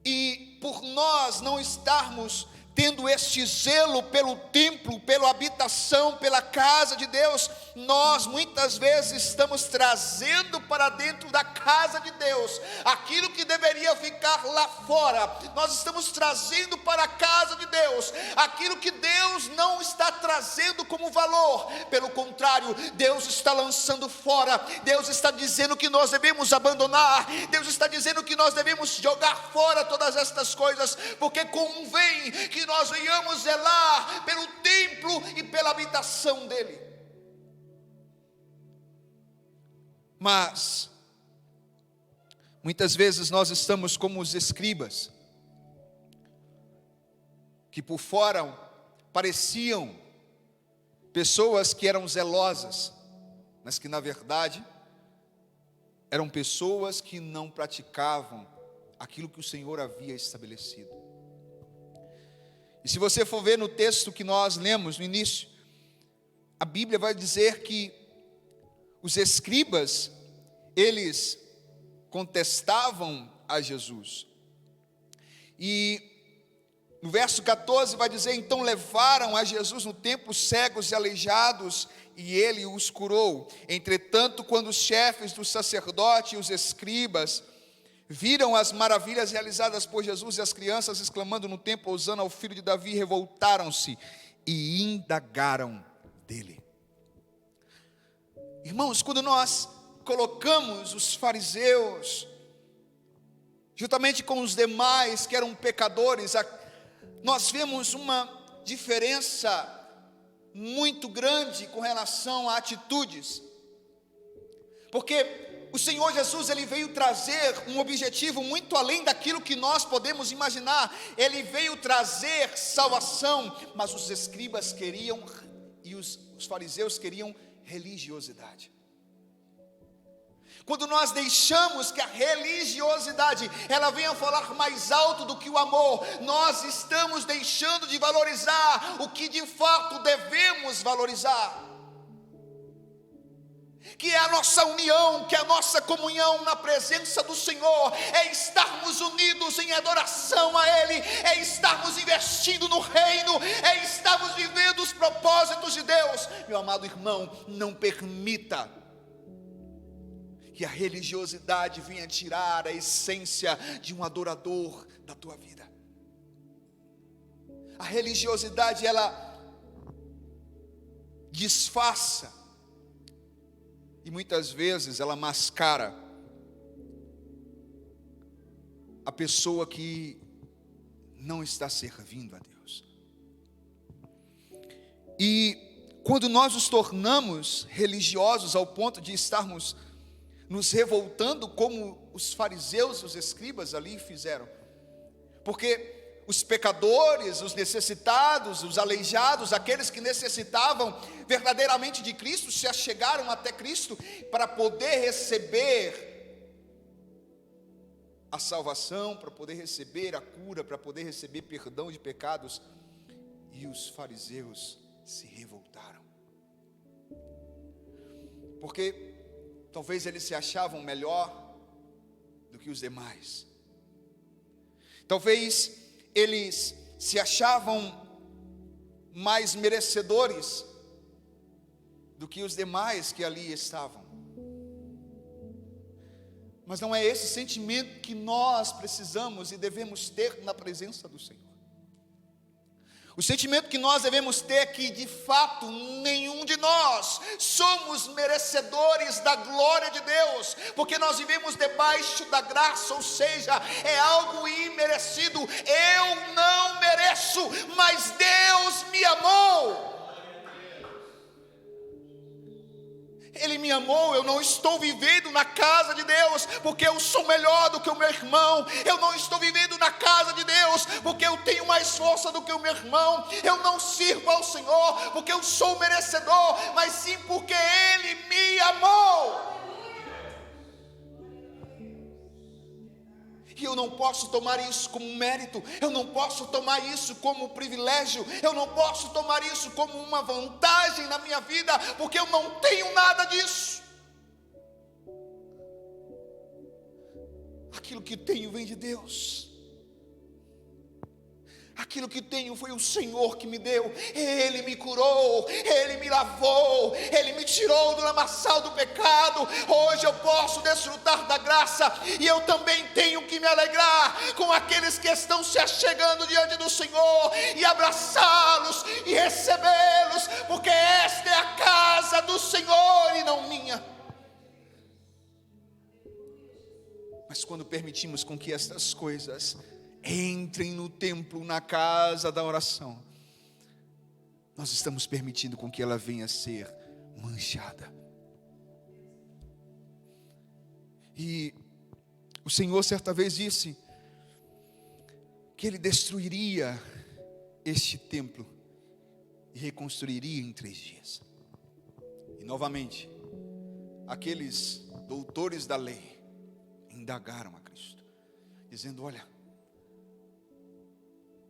E por nós não estarmos tendo este zelo pelo templo, pela habitação, pela casa de Deus, nós muitas vezes estamos trazendo para dentro da casa de Deus aquilo que deveria ficar lá fora. Nós estamos trazendo para a casa de Deus aquilo que Deus não está trazendo como valor. Pelo contrário, Deus está lançando fora. Deus está dizendo que nós devemos abandonar. Deus está dizendo que nós devemos jogar fora todas estas coisas, porque convém que nós venhamos zelar pelo templo e pela habitação dele. Mas muitas vezes nós estamos como os escribas, que por fora pareciam pessoas que eram zelosas, mas que na verdade eram pessoas que não praticavam aquilo que o Senhor havia estabelecido. E se você for ver no texto que nós lemos no início, a Bíblia vai dizer que os escribas, eles contestavam a Jesus. E no verso 14 vai dizer: então levaram a Jesus no templo cegos e aleijados, e ele os curou. Entretanto, quando os chefes dos sacerdotes e os escribas viram as maravilhas realizadas por Jesus e as crianças exclamando no templo, hosana ao filho de Davi, revoltaram-se e indagaram dele. Irmãos, quando nós colocamos os fariseus juntamente com os demais que eram pecadores, nós vemos uma diferença muito grande com relação a atitudes, porque o Senhor Jesus, ele veio trazer um objetivo muito além daquilo que nós podemos imaginar. Ele veio trazer salvação, mas os escribas queriam, e os fariseus queriam religiosidade. Quando nós deixamos que a religiosidade, ela venha falar mais alto do que o amor, nós estamos deixando de valorizar o que de fato devemos valorizar, que é a nossa união, que é a nossa comunhão na presença do Senhor, é estarmos unidos em adoração a Ele, é estarmos investindo no reino, é estarmos vivendo os propósitos de Deus. Meu amado irmão, não permita que a religiosidade venha tirar a essência de um adorador da tua vida. A religiosidade, ela disfarça, e muitas vezes ela mascara a pessoa que não está servindo a Deus. E quando nós nos tornamos religiosos ao ponto de estarmos nos revoltando como os fariseus e os escribas ali fizeram, porque os pecadores, os necessitados, os aleijados, aqueles que necessitavam verdadeiramente de Cristo, se achegaram até Cristo para poder receber a salvação, para poder receber a cura, para poder receber perdão de pecados. E os fariseus se revoltaram, porque talvez eles se achavam melhor do que os demais. Talvez eles se achavam mais merecedores do que os demais que ali estavam. Mas não é esse sentimento que nós precisamos e devemos ter na presença do Senhor. O sentimento que nós devemos ter é que, de fato, nenhum de nós somos merecedores da glória de Deus, porque nós vivemos debaixo da graça, ou seja, é algo imerecido. Eu não mereço, mas Deus me amou. Ele me amou. Eu não estou vivendo na casa de Deus porque eu sou melhor do que o meu irmão. Eu não estou vivendo na casa de Deus porque eu tenho mais força do que o meu irmão. Eu não sirvo ao Senhor porque eu sou merecedor, mas sim porque Ele me amou. que eu não posso tomar isso como mérito, eu não posso tomar isso como privilégio, eu não posso tomar isso como uma vantagem na minha vida, porque eu não tenho nada disso. Aquilo que tenho vem de Deus. Aquilo que tenho foi o Senhor que me deu. Ele me curou, Ele me lavou, Ele me tirou do lamaçal do pecado. Hoje eu posso desfrutar da graça, e eu também tenho que me alegrar com aqueles que estão se achegando diante do Senhor, e abraçá-los e recebê-los, porque esta é a casa do Senhor e não minha. Mas quando permitimos com que estas coisas entrem no templo, na casa da oração, nós estamos permitindo com que ela venha a ser manchada. E o Senhor certa vez disse que Ele destruiria este templo e reconstruiria em 3 dias. E novamente, aqueles doutores da lei indagaram a Cristo, dizendo: olha,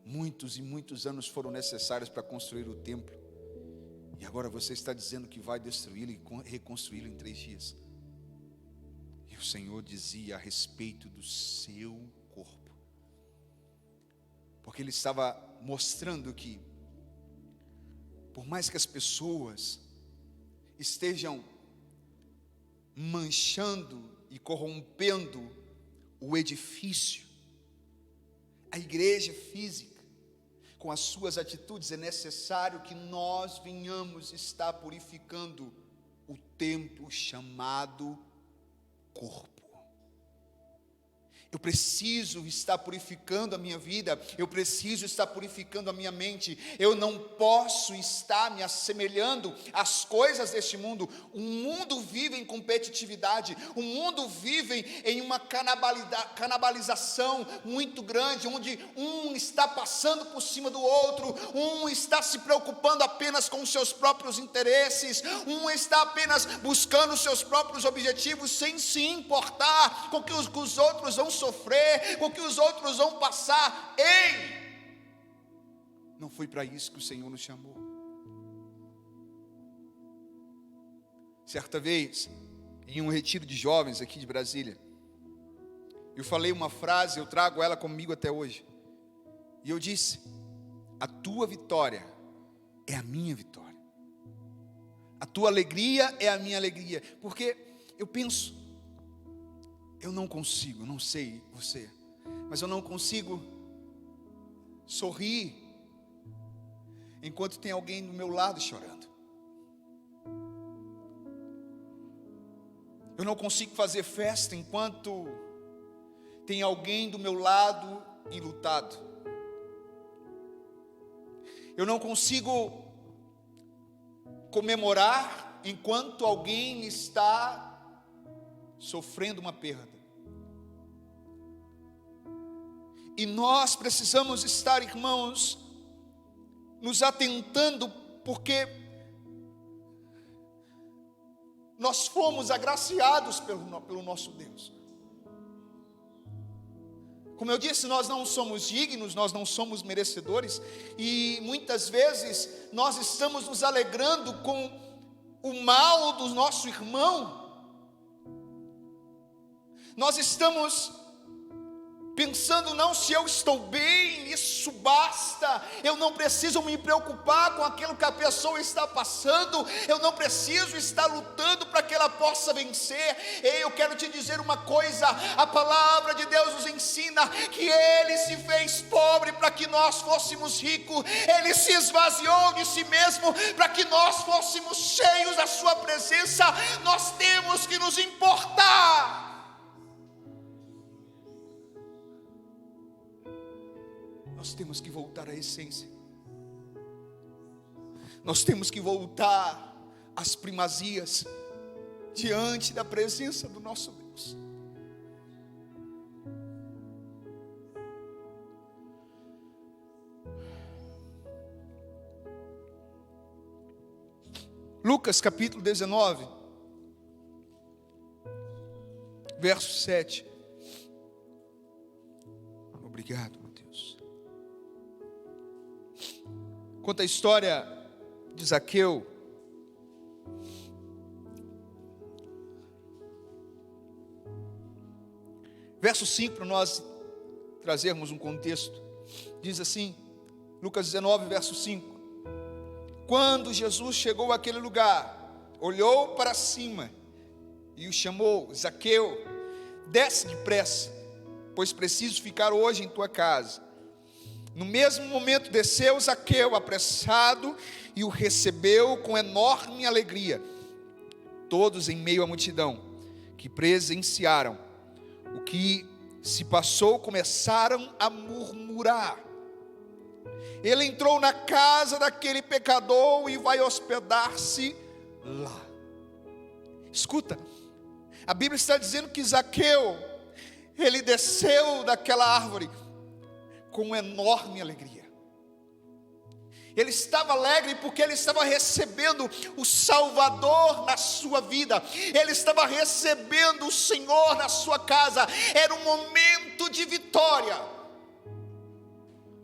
muitos e muitos anos foram necessários para construir o templo, e agora você está dizendo que vai destruí-lo e reconstruí-lo em 3 dias. E o Senhor dizia a respeito do seu corpo, porque Ele estava mostrando que, por mais que as pessoas estejam manchando e corrompendo o edifício, a igreja física, com as suas atitudes, é necessário que nós venhamos estar purificando o templo chamado corpo. Eu preciso estar purificando a minha vida, eu preciso estar purificando a minha mente. Eu não posso estar me assemelhando às coisas deste mundo. O mundo vive em competitividade, o mundo vive em uma canibalização muito grande, onde um está passando por cima do outro, um está se preocupando apenas com os seus próprios interesses, um está apenas buscando os seus próprios objetivos, sem se importar com o que os outros vão sofrer, com o que os outros vão passar. Ei! Não foi para isso que o Senhor nos chamou. Certa vez, em um retiro de jovens aqui de Brasília, eu falei uma frase, eu trago ela comigo até hoje. E eu disse: a tua vitória é a minha vitória, a tua alegria é a minha alegria. Porque eu penso, eu não consigo, eu não sei você, mas eu não consigo sorrir enquanto tem alguém do meu lado chorando. Eu não consigo fazer festa enquanto tem alguém do meu lado enlutado. Eu não consigo comemorar enquanto alguém está sofrendo uma perda. E nós precisamos estar, irmãos, nos atentando, porque nós fomos agraciados pelo nosso Deus. Como eu disse, nós não somos dignos, nós não somos merecedores, e muitas vezes nós estamos nos alegrando com o mal do nosso irmão. Nós estamos pensando: não, se eu estou bem, isso basta, eu não preciso me preocupar com aquilo que a pessoa está passando, eu não preciso estar lutando para que ela possa vencer. E eu quero te dizer uma coisa: a palavra de Deus nos ensina que Ele se fez pobre para que nós fôssemos ricos, Ele se esvaziou de si mesmo para que nós fôssemos cheios da sua presença. Nós temos que nos importar. Nós temos que voltar à essência. Nós temos que voltar às primazias diante da presença do nosso Deus. Lucas capítulo 19, verso 7. Obrigado, meu Deus. Conta a história de Zaqueu. Verso 5, para nós trazermos um contexto. Diz assim, Lucas 19, verso 5. Quando Jesus chegou àquele lugar, olhou para cima e o chamou: Zaqueu, desce depressa, pois preciso ficar hoje em tua casa. No mesmo momento desceu Zaqueu apressado e o recebeu com enorme alegria. Todos em meio à multidão que presenciaram o que se passou começaram a murmurar. Ele entrou na casa daquele pecador e vai hospedar-se lá. Escuta, a Bíblia está dizendo que Zaqueu, ele desceu daquela árvore com enorme alegria. Ele estava alegre porque ele estava recebendo o Salvador na sua vida. Ele estava recebendo o Senhor na sua casa. Era um momento de vitória.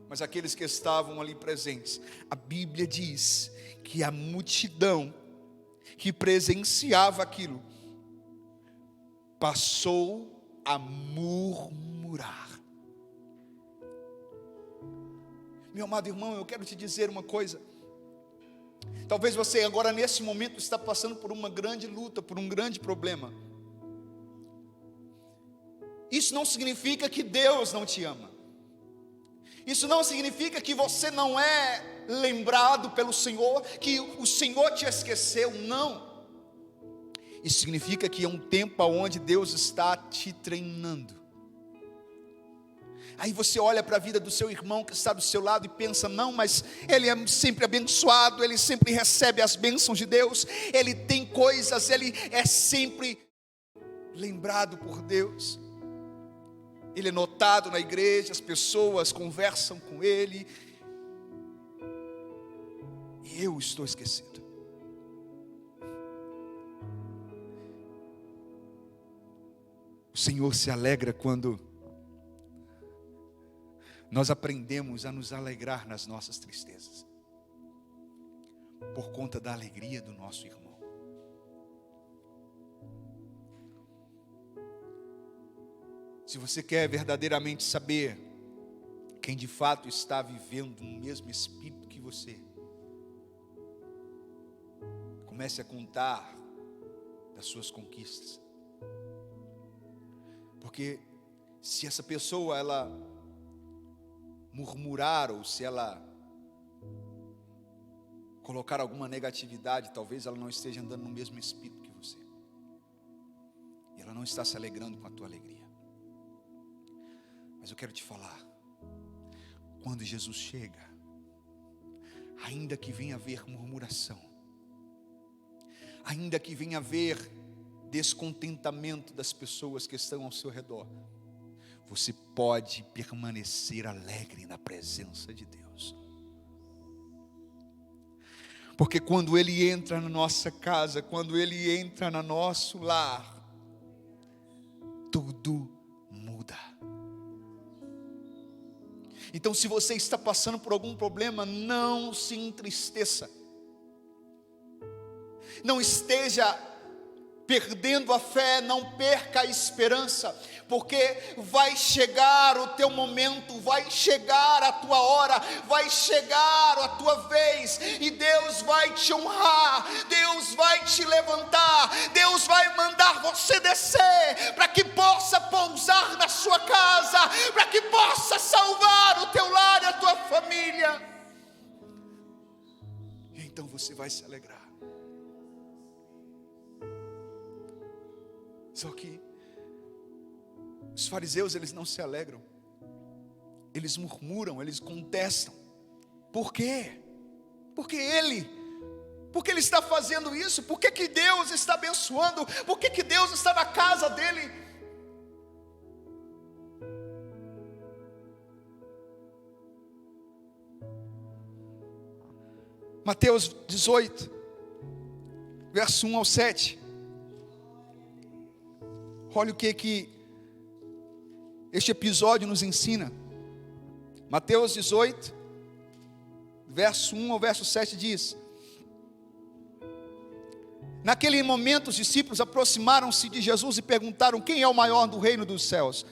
Mas aqueles que estavam ali presentes, a Bíblia diz que a multidão que presenciava aquilo passou a murmurar. Meu amado irmão, eu quero te dizer uma coisa. Talvez você agora nesse momento está passando por uma grande luta, por um grande problema. Isso não significa que Deus não te ama. Isso não significa que você não é lembrado pelo Senhor, que o Senhor te esqueceu, não. Isso significa que é um tempo onde Deus está te treinando. Aí você olha para a vida do seu irmão que está do seu lado e pensa: não, mas ele é sempre abençoado, ele sempre recebe as bênçãos de Deus, ele tem coisas, ele é sempre lembrado por Deus, ele é notado na igreja, as pessoas conversam com ele, e eu estou esquecido. O Senhor se alegra quando nós aprendemos a nos alegrar nas nossas tristezas, por conta da alegria do nosso irmão. Se você quer verdadeiramente saber quem de fato está vivendo no mesmo espírito que você, comece a contar das suas conquistas. Porque se essa pessoa, ela murmurar, ou se ela colocar alguma negatividade, talvez ela não esteja andando no mesmo espírito que você, e ela não está se alegrando com a tua alegria. Mas eu quero te falar, quando Jesus chega, ainda que venha haver murmuração, ainda que venha haver descontentamento das pessoas que estão ao seu redor, você pode permanecer alegre na presença de Deus. Porque quando Ele entra na nossa casa, quando Ele entra no nosso lar, tudo muda. Então, se você está passando por algum problema, não se entristeça. Não esteja perdendo a fé, não perca a esperança, porque vai chegar o teu momento, vai chegar a tua hora, vai chegar a tua vez, e Deus vai te honrar, Deus vai te levantar, Deus vai mandar você descer, para que possa pousar na sua casa, para que possa salvar o teu lar e a tua família, e então você vai se alegrar. Só que os fariseus, eles não se alegram, eles murmuram, eles contestam. Por quê? Porque ele está fazendo isso? Por que Deus está abençoando? Por que Deus está na casa dele? Mateus 18, verso 1 ao 7. Olha o que este episódio nos ensina. Mateus 18, verso 1 ao verso 7 diz: naquele momento os discípulos aproximaram-se de Jesus e perguntaram: quem é o maior do reino dos céus?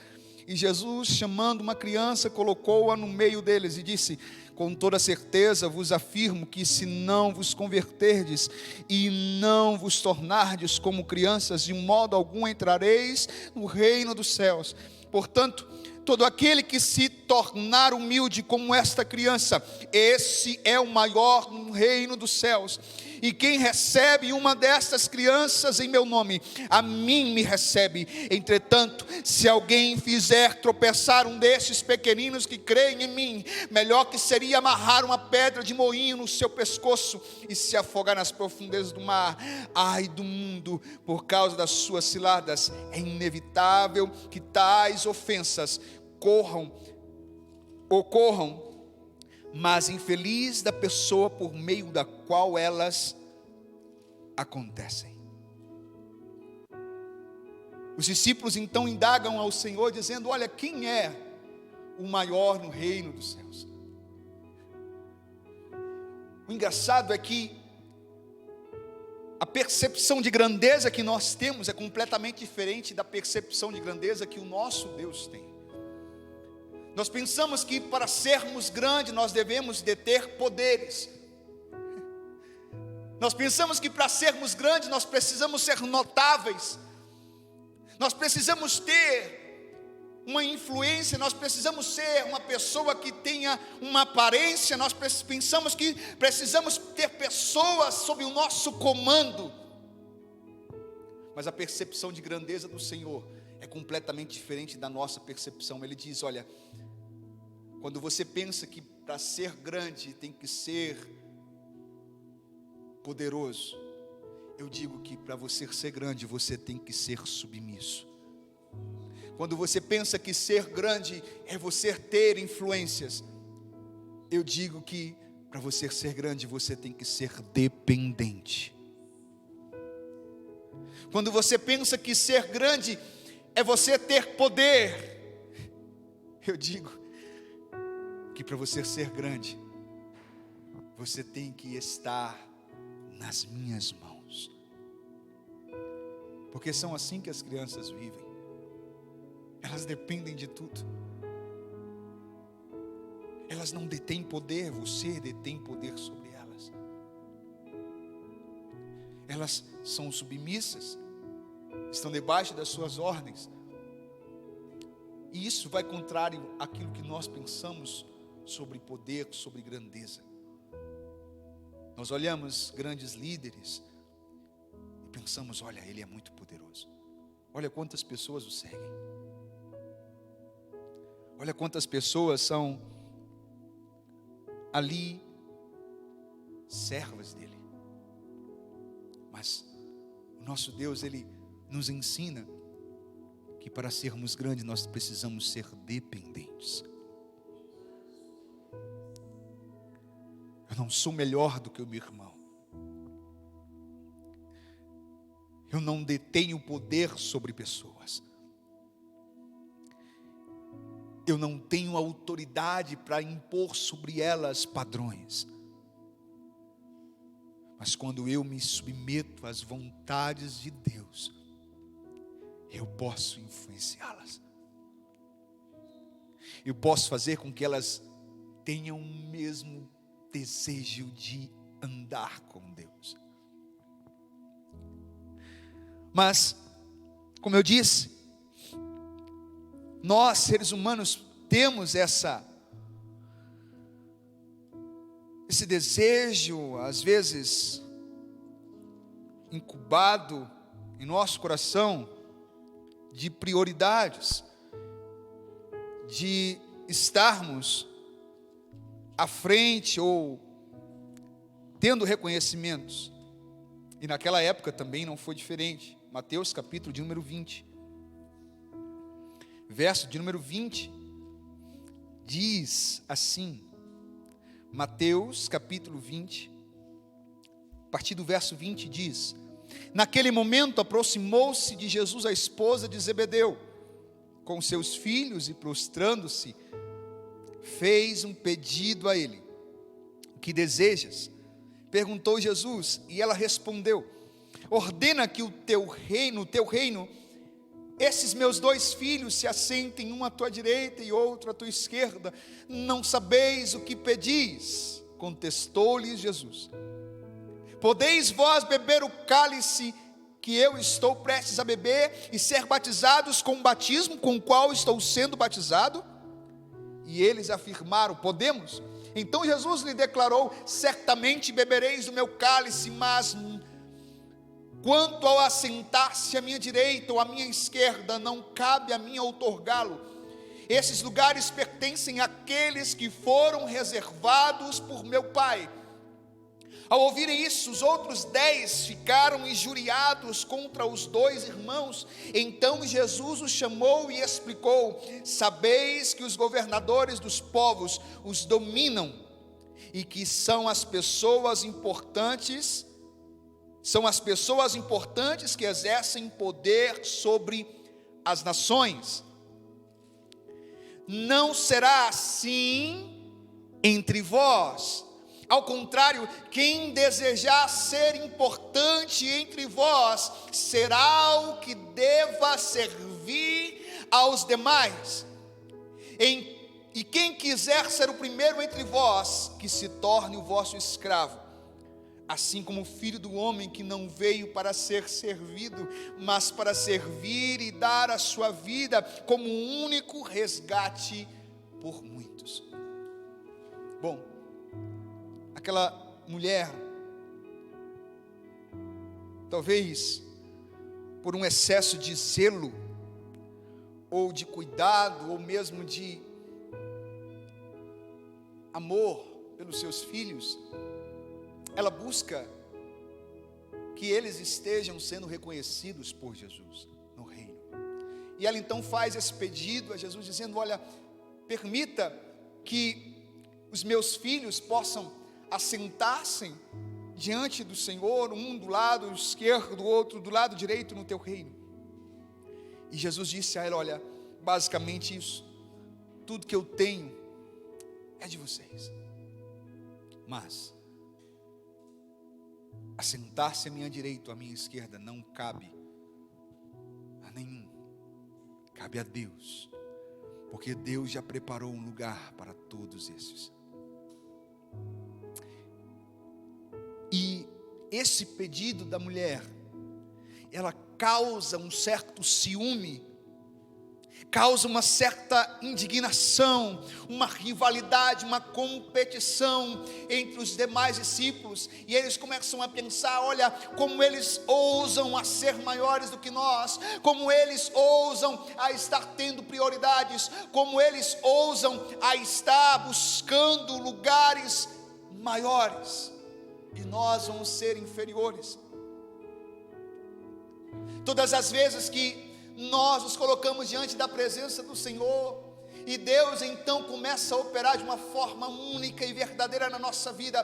E Jesus, chamando uma criança, colocou-a no meio deles e disse: com toda certeza vos afirmo que se não vos converterdes e não vos tornardes como crianças, de modo algum entrareis no reino dos céus. Portanto, todo aquele que se tornar humilde como esta criança, esse é o maior no reino dos céus. E quem recebe uma destas crianças em meu nome, a mim me recebe. Entretanto, se alguém fizer tropeçar um destes pequeninos que creem em mim, melhor que seria amarrar uma pedra de moinho no seu pescoço e se afogar nas profundezas do mar. Ai do mundo, por causa das suas ciladas. É inevitável que tais ofensas ocorram, mas infeliz da pessoa por meio da qual elas acontecem. Os discípulos então indagam ao Senhor, dizendo: olha, quem é o maior no reino dos céus? O engraçado é que a percepção de grandeza que nós temos é completamente diferente da percepção de grandeza que o nosso Deus tem. Nós pensamos que para sermos grandes nós devemos deter poderes. Nós pensamos que para sermos grandes nós precisamos ser notáveis. Nós precisamos ter uma influência, nós precisamos ser uma pessoa que tenha uma aparência, nós pensamos que precisamos ter pessoas sob o nosso comando. Mas a percepção de grandeza do Senhor é completamente diferente da nossa percepção. Ele diz: olha, quando você pensa que para ser grande tem que ser poderoso, eu digo que para você ser grande você tem que ser submisso. Quando você pensa que ser grande é você ter influências, eu digo que para você ser grande você tem que ser dependente. Quando você pensa que ser grande é você ter poder, eu digo que para você ser grande, você tem que estar nas minhas mãos. Porque são assim que as crianças vivem. Elas dependem de tudo. Elas não detêm poder, você detém poder sobre elas. Elas são submissas, estão debaixo das suas ordens. E isso vai contrário àquilo que nós pensamos sobre poder, sobre grandeza. Nós olhamos grandes líderes e pensamos: olha, ele é muito poderoso. Olha quantas pessoas o seguem. Olha quantas pessoas são ali servas dele. Mas o nosso Deus, ele nos ensina que para sermos grandes nós precisamos ser dependentes. Eu não sou melhor do que o meu irmão. Eu não detenho poder sobre pessoas. Eu não tenho autoridade para impor sobre elas padrões. Mas quando eu me submeto às vontades de Deus, eu posso influenciá-las. Eu posso fazer com que elas tenham o mesmo desejo de andar com Deus. Mas, como eu disse, nós seres humanos temos esse desejo, às vezes incubado em nosso coração, de prioridades, de estarmos à frente ou tendo reconhecimentos. E naquela época também não foi diferente. Mateus capítulo de número 20, verso de número 20, diz assim, Mateus capítulo 20, a partir do verso 20 diz: naquele momento aproximou-se de Jesus a esposa de Zebedeu, com seus filhos, e prostrando-se, fez um pedido a ele: o que desejas? Perguntou Jesus, e ela respondeu: ordena que o teu reino, esses meus 2 filhos se assentem, um à tua direita e outro à tua esquerda. Não sabeis o que pedis? Contestou-lhes Jesus: podeis vós beber o cálice que eu estou prestes a beber, e ser batizados com o batismo com o qual estou sendo batizado? E eles afirmaram: podemos. Então Jesus lhe declarou: certamente bebereis do meu cálice, mas quanto ao assentar-se à minha direita ou à minha esquerda, não cabe a mim outorgá-lo. Esses lugares pertencem àqueles que foram reservados por meu Pai. Ao ouvirem isso, os outros 10 ficaram injuriados contra os 2 irmãos. Então Jesus os chamou e explicou: sabeis que os governadores dos povos os dominam, e que são as pessoas importantes que exercem poder sobre as nações. Não será assim entre vós. Ao contrário, quem desejar ser importante entre vós, será o que deva servir aos demais. E quem quiser ser o primeiro entre vós, que se torne o vosso escravo. Assim como o Filho do Homem, que não veio para ser servido, mas para servir e dar a sua vida como único resgate por muitos. Bom, aquela mulher, talvez por um excesso de zelo, ou de cuidado, ou mesmo de amor pelos seus filhos, ela busca que eles estejam sendo reconhecidos por Jesus no reino. E ela então faz esse pedido a Jesus, dizendo: olha, permita que os meus filhos possam assentar-se diante do Senhor, um do lado esquerdo, o outro do lado direito no teu reino. E Jesus disse a ela: olha, basicamente isso, tudo que eu tenho é de vocês, mas assentar-se à minha direita ou à minha esquerda não cabe a nenhum, cabe a Deus, porque Deus já preparou um lugar para todos esses. E esse pedido da mulher, ela causa um certo ciúme, causa uma certa indignação, uma rivalidade, uma competição entre os demais discípulos, e eles começam a pensar: olha, como eles ousam a ser maiores do que nós, como eles ousam a estar tendo prioridades, como eles ousam a estar buscando lugares maiores, e nós vamos ser inferiores. Todas as vezes que nós nos colocamos diante da presença do Senhor, e Deus então começa a operar de uma forma única e verdadeira na nossa vida,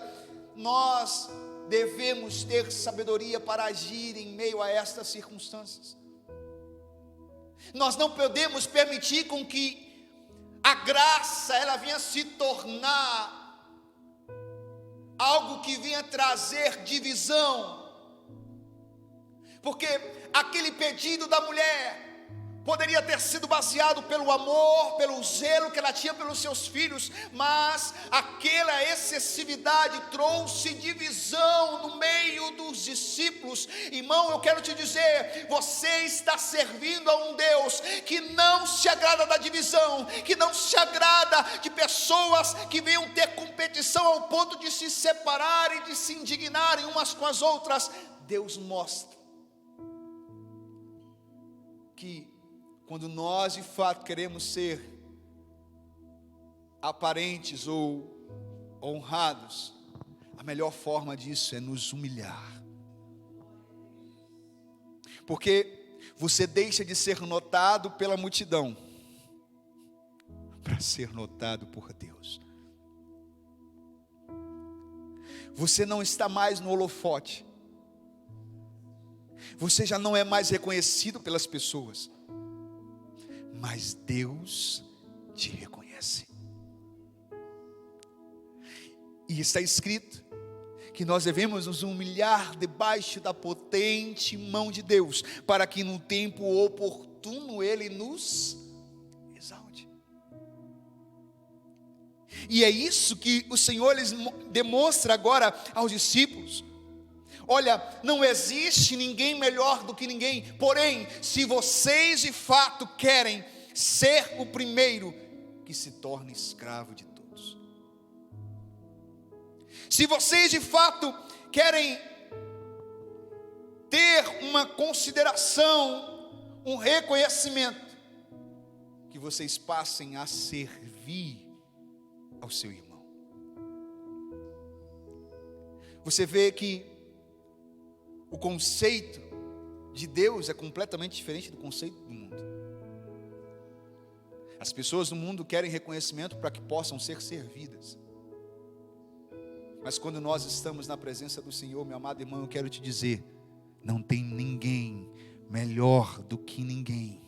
nós devemos ter sabedoria para agir em meio a estas circunstâncias. Nós não podemos permitir com que a graça ela venha se tornar algo que venha trazer divisão, porque aquele pedido da mulher poderia ter sido baseado pelo amor, pelo zelo que ela tinha pelos seus filhos, mas aquela excessividade trouxe divisão no meio dos discípulos. Irmão, eu quero te dizer, você está servindo a um Deus que não se agrada da divisão, que não se agrada de pessoas que venham ter competição ao ponto de se separar e de se indignarem umas com as outras. Deus mostra que quando nós de fato queremos ser aparentes ou honrados, a melhor forma disso é nos humilhar. Porque você deixa de ser notado pela multidão para ser notado por Deus. Você não está mais no holofote. Você já não é mais reconhecido pelas pessoas, mas Deus te reconhece. E está escrito que nós devemos nos humilhar debaixo da potente mão de Deus, para que no tempo oportuno Ele nos exalte. E é isso que o Senhor lhes demonstra agora aos discípulos. Olha, não existe ninguém melhor do que ninguém, porém, se vocês de fato querem ser o primeiro, que se torne escravo de todos. Se vocês de fato querem ter uma consideração, um reconhecimento, que vocês passem a servir ao seu irmão. Você vê que o conceito de Deus é completamente diferente do conceito do mundo. As pessoas do mundo querem reconhecimento para que possam ser servidas. Mas quando nós estamos na presença do Senhor, meu amado irmão, eu quero te dizer, não tem ninguém melhor do que ninguém.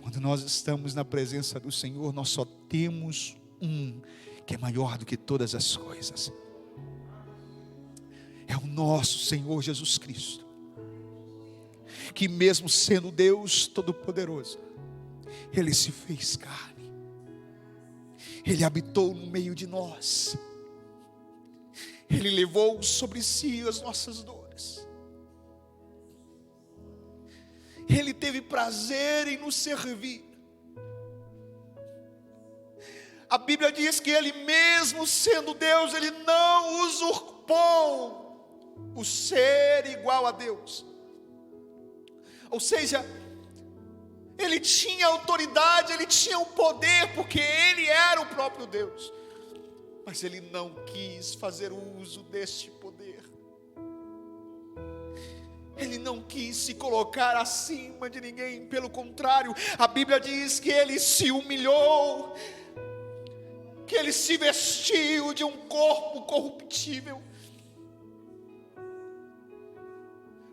Quando nós estamos na presença do Senhor, nós só temos um que é maior do que todas as coisas. É o nosso Senhor Jesus Cristo, que mesmo sendo Deus Todo-Poderoso, Ele se fez carne, Ele habitou no meio de nós, Ele levou sobre si as nossas dores, Ele teve prazer em nos servir. A Bíblia diz que Ele mesmo sendo Deus, Ele não usurpou o ser igual a Deus. Ou seja, Ele tinha autoridade, Ele tinha o poder, porque Ele era o próprio Deus. Mas Ele não quis fazer uso deste poder. Ele não quis se colocar acima de ninguém. Pelo contrário, a Bíblia diz que Ele se humilhou, que Ele se vestiu de um corpo corruptível,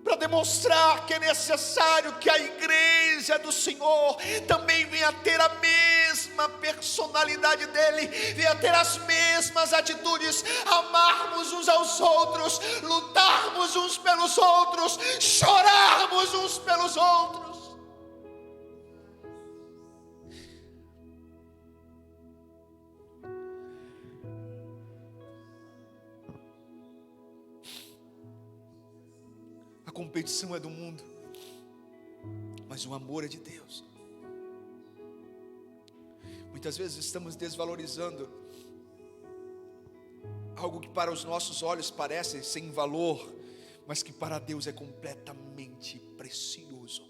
para demonstrar que é necessário que a igreja do Senhor também venha ter a mesma personalidade dele, venha ter as mesmas atitudes, amarmos uns aos outros, lutarmos uns pelos outros, chorarmos uns pelos outros. A competição é do mundo, mas o amor é de Deus. Muitas vezes estamos desvalorizando algo que para os nossos olhos parece sem valor, mas que para Deus é completamente precioso.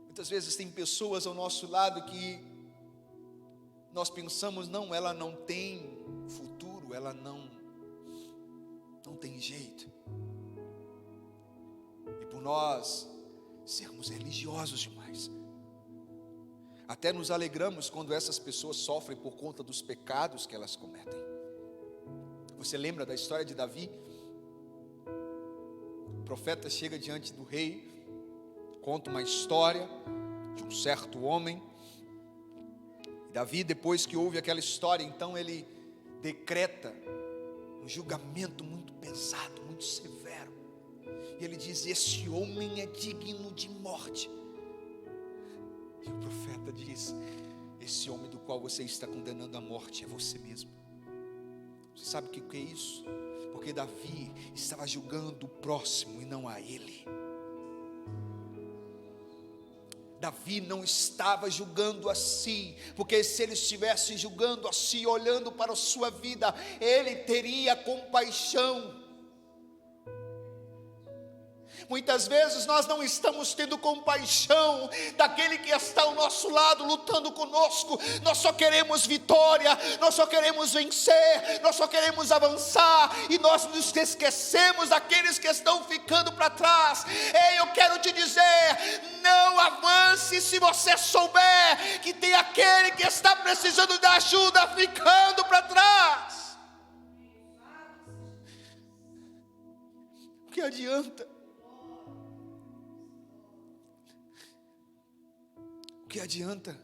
Muitas vezes tem pessoas ao nosso lado que nós pensamos, não, ela não tem futuro, ela não tem jeito. E por nós sermos religiosos demais, até nos alegramos quando essas pessoas sofrem por conta dos pecados que elas cometem. Você lembra da história de Davi? O profeta chega diante do rei, conta uma história de um certo homem. E Davi, depois que ouve aquela história, então ele decreta um julgamento muito pesado, muito severo. E ele diz: esse homem é digno de morte. E o profeta diz: esse homem do qual você está condenando a morte é você mesmo. Você sabe o que é isso? Porque Davi estava julgando o próximo e não a ele. Davi não estava julgando a si, porque se ele estivesse julgando a si, olhando para a sua vida, ele teria compaixão. Muitas vezes nós não estamos tendo compaixão daquele que está ao nosso lado, lutando conosco. Nós só queremos vitória, nós só queremos vencer, nós só queremos avançar, e nós nos esquecemos daqueles que estão ficando para trás. Ei, eu quero te dizer, não avance se você souber que tem aquele que está precisando de ajuda ficando para trás. O que adianta? O que adianta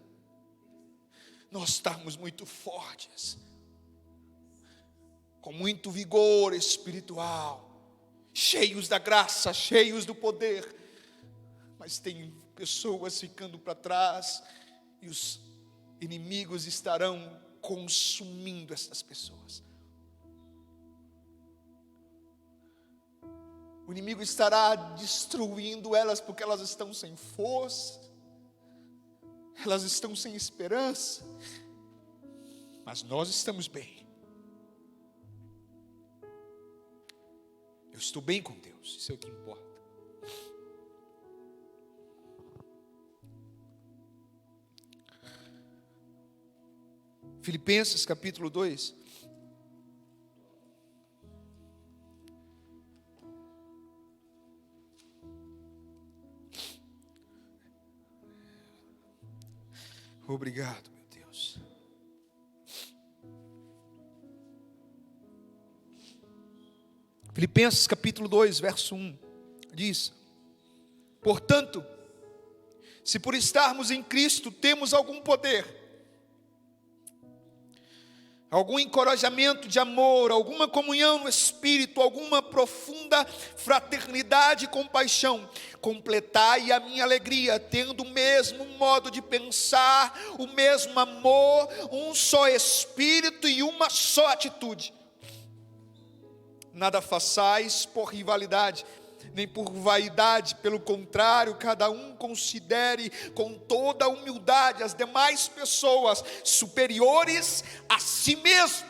nós estarmos muito fortes, com muito vigor espiritual, cheios da graça, cheios do poder, mas tem pessoas ficando para trás, e os inimigos estarão consumindo essas pessoas. O inimigo estará destruindo elas, porque elas estão sem força, elas estão sem esperança, mas nós estamos bem. Eu estou bem com Deus, isso é o que importa. Filipenses capítulo 2. Obrigado, meu Deus. Filipenses capítulo 2, verso 1, diz: portanto, se por estarmos em Cristo temos algum poder, algum encorajamento de amor, alguma comunhão no Espírito, alguma profunda fraternidade e compaixão, completai a minha alegria, tendo o mesmo modo de pensar, o mesmo amor, um só Espírito e uma só atitude. Nada façais por rivalidade, nem por vaidade, pelo contrário, cada um considere com toda a humildade as demais pessoas superiores a si mesmo.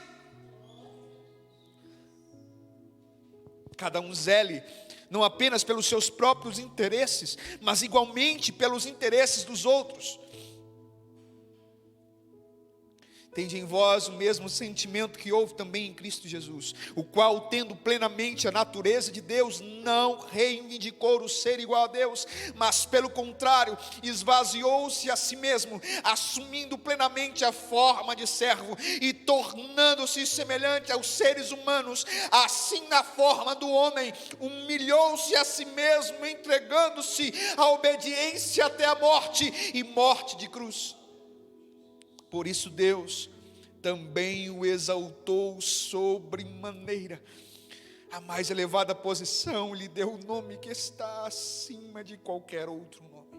Cada um zele não apenas pelos seus próprios interesses, mas igualmente pelos interesses dos outros. Tende em vós o mesmo sentimento que houve também em Cristo Jesus, o qual, tendo plenamente a natureza de Deus, não reivindicou o ser igual a Deus, mas pelo contrário, esvaziou-se a si mesmo, assumindo plenamente a forma de servo e tornando-se semelhante aos seres humanos. Assim, na forma do homem, humilhou-se a si mesmo, entregando-se à obediência até a morte, e morte de cruz. Por isso Deus também o exaltou sobremaneira, a mais elevada posição, lhe deu o nome que está acima de qualquer outro nome.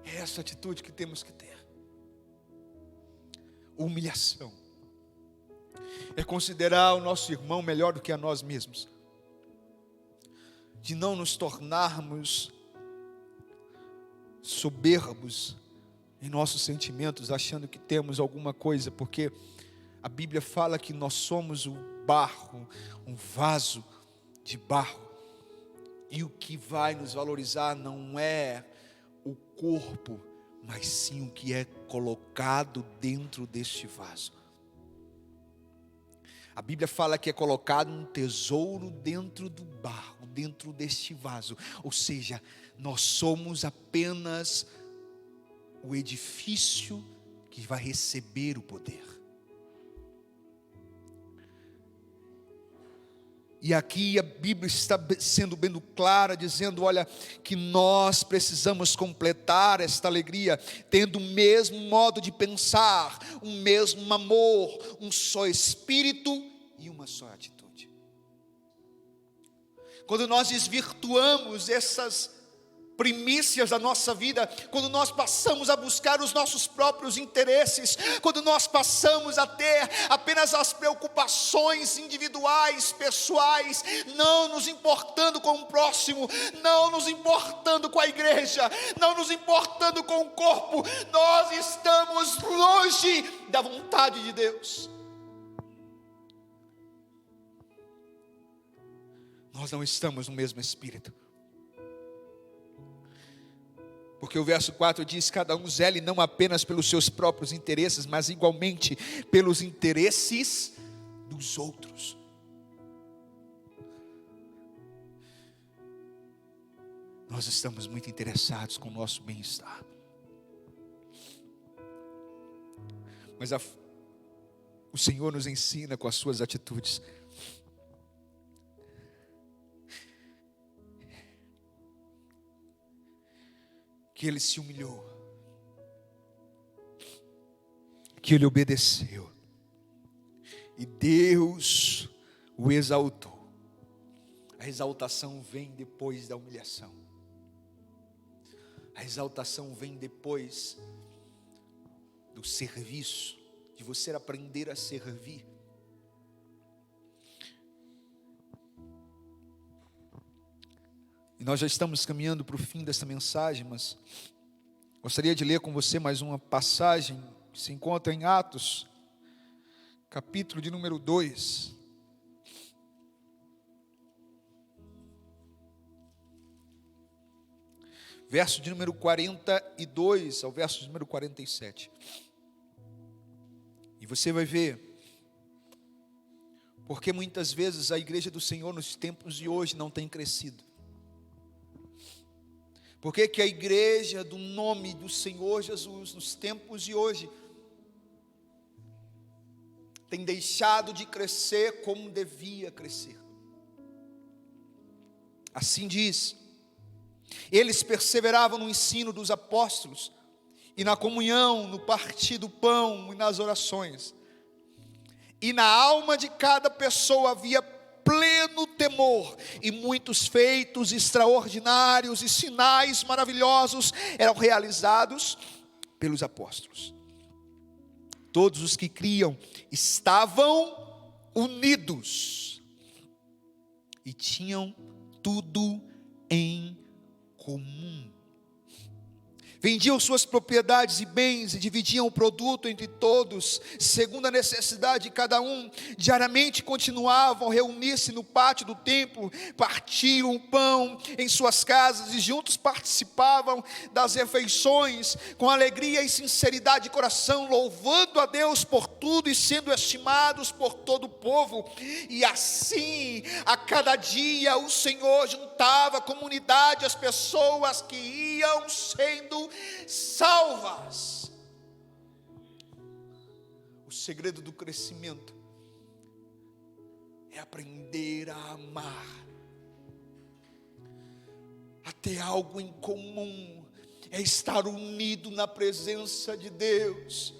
É essa atitude que temos que ter. Humilhação é considerar o nosso irmão melhor do que a nós mesmos, de não nos tornarmos soberbos em nossos sentimentos, achando que temos alguma coisa, porque a Bíblia fala que nós somos o barro, um vaso de barro, e o que vai nos valorizar não é o corpo, mas sim o que é colocado dentro deste vaso. A Bíblia fala que é colocado um tesouro dentro do barro, dentro deste vaso, ou seja, nós somos apenas o edifício que vai receber o poder. E aqui a Bíblia está sendo bem clara, dizendo, olha, que nós precisamos completar esta alegria, tendo o mesmo modo de pensar, o mesmo amor, um só Espírito e uma só atitude. Quando nós desvirtuamos essas primícias da nossa vida, quando nós passamos a buscar os nossos próprios interesses, quando nós passamos a ter apenas as preocupações individuais, pessoais, não nos importando com o próximo, não nos importando com a igreja, não nos importando com o corpo, nós estamos longe da vontade de Deus. Nós não estamos no mesmo espírito. Porque o verso 4 diz: cada um zele não apenas pelos seus próprios interesses, mas igualmente pelos interesses dos outros. Nós estamos muito interessados com o nosso bem-estar. Mas o Senhor nos ensina com as suas atitudes. Que Ele se humilhou. que ele obedeceu. E Deus o exaltou. A exaltação vem depois da humilhação. A exaltação vem depois do serviço, de você aprender a servir. E nós já estamos caminhando para o fim dessa mensagem, mas gostaria de ler com você mais uma passagem que se encontra em Atos, capítulo de número 2. Verso de número 42 ao verso de número 47. E você vai ver porque muitas vezes a igreja do Senhor nos tempos de hoje não tem crescido. Por que a igreja do nome do Senhor Jesus nos tempos de hoje tem deixado de crescer como devia crescer? Assim diz: eles perseveravam no ensino dos apóstolos, e na comunhão, no partir do pão e nas orações. E na alma de cada pessoa havia pleno temor, e muitos feitos extraordinários e sinais maravilhosos eram realizados pelos apóstolos. Todos os que criam estavam unidos e tinham tudo em comum. Vendiam suas propriedades e bens e dividiam o produto entre todos, segundo a necessidade de cada um. Diariamente continuavam a reunir-se no pátio do templo, partiam o pão em suas casas e juntos participavam das refeições, com alegria e sinceridade de coração, louvando a Deus por tudo e sendo estimados por todo o povo. E assim, a cada dia, o Senhor juntava à comunidade as pessoas que iam sendo salvas. O segredo do crescimento é aprender a amar, a ter algo em comum, é estar unido na presença de Deus.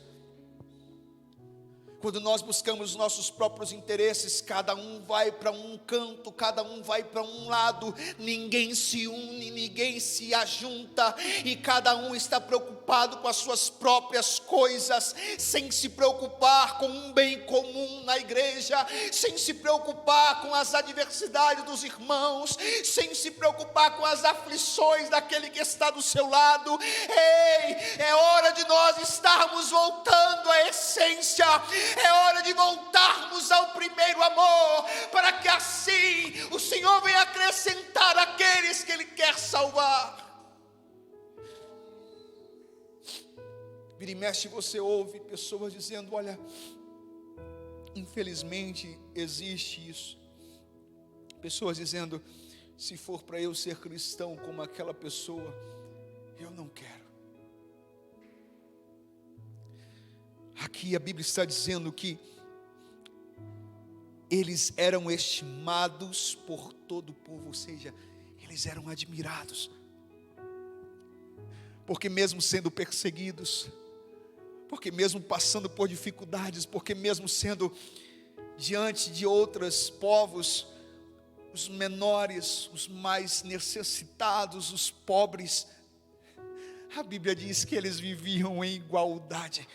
Quando nós buscamos os nossos próprios interesses, cada um vai para um canto, cada um vai para um lado, ninguém se une, ninguém se ajunta, e cada um está preocupado com as suas próprias coisas, sem se preocupar com um bem comum na igreja, sem se preocupar com as adversidades dos irmãos, sem se preocupar com as aflições daquele que está do seu lado. Ei, é hora de nós estarmos voltando à essência, é hora de voltarmos ao primeiro amor, para que assim o Senhor venha acrescentar aqueles que Ele quer salvar. Vira e mexe, você ouve pessoas dizendo: olha, infelizmente existe isso. Pessoas dizendo: se for para eu ser cristão como aquela pessoa, eu não quero. Aqui a Bíblia está dizendo que eles eram estimados por todo o povo, ou seja, eles eram admirados, porque mesmo sendo perseguidos, porque mesmo passando por dificuldades, porque mesmo sendo diante de outros povos, os menores, os mais necessitados, os pobres, a Bíblia diz que eles viviam em igualdade.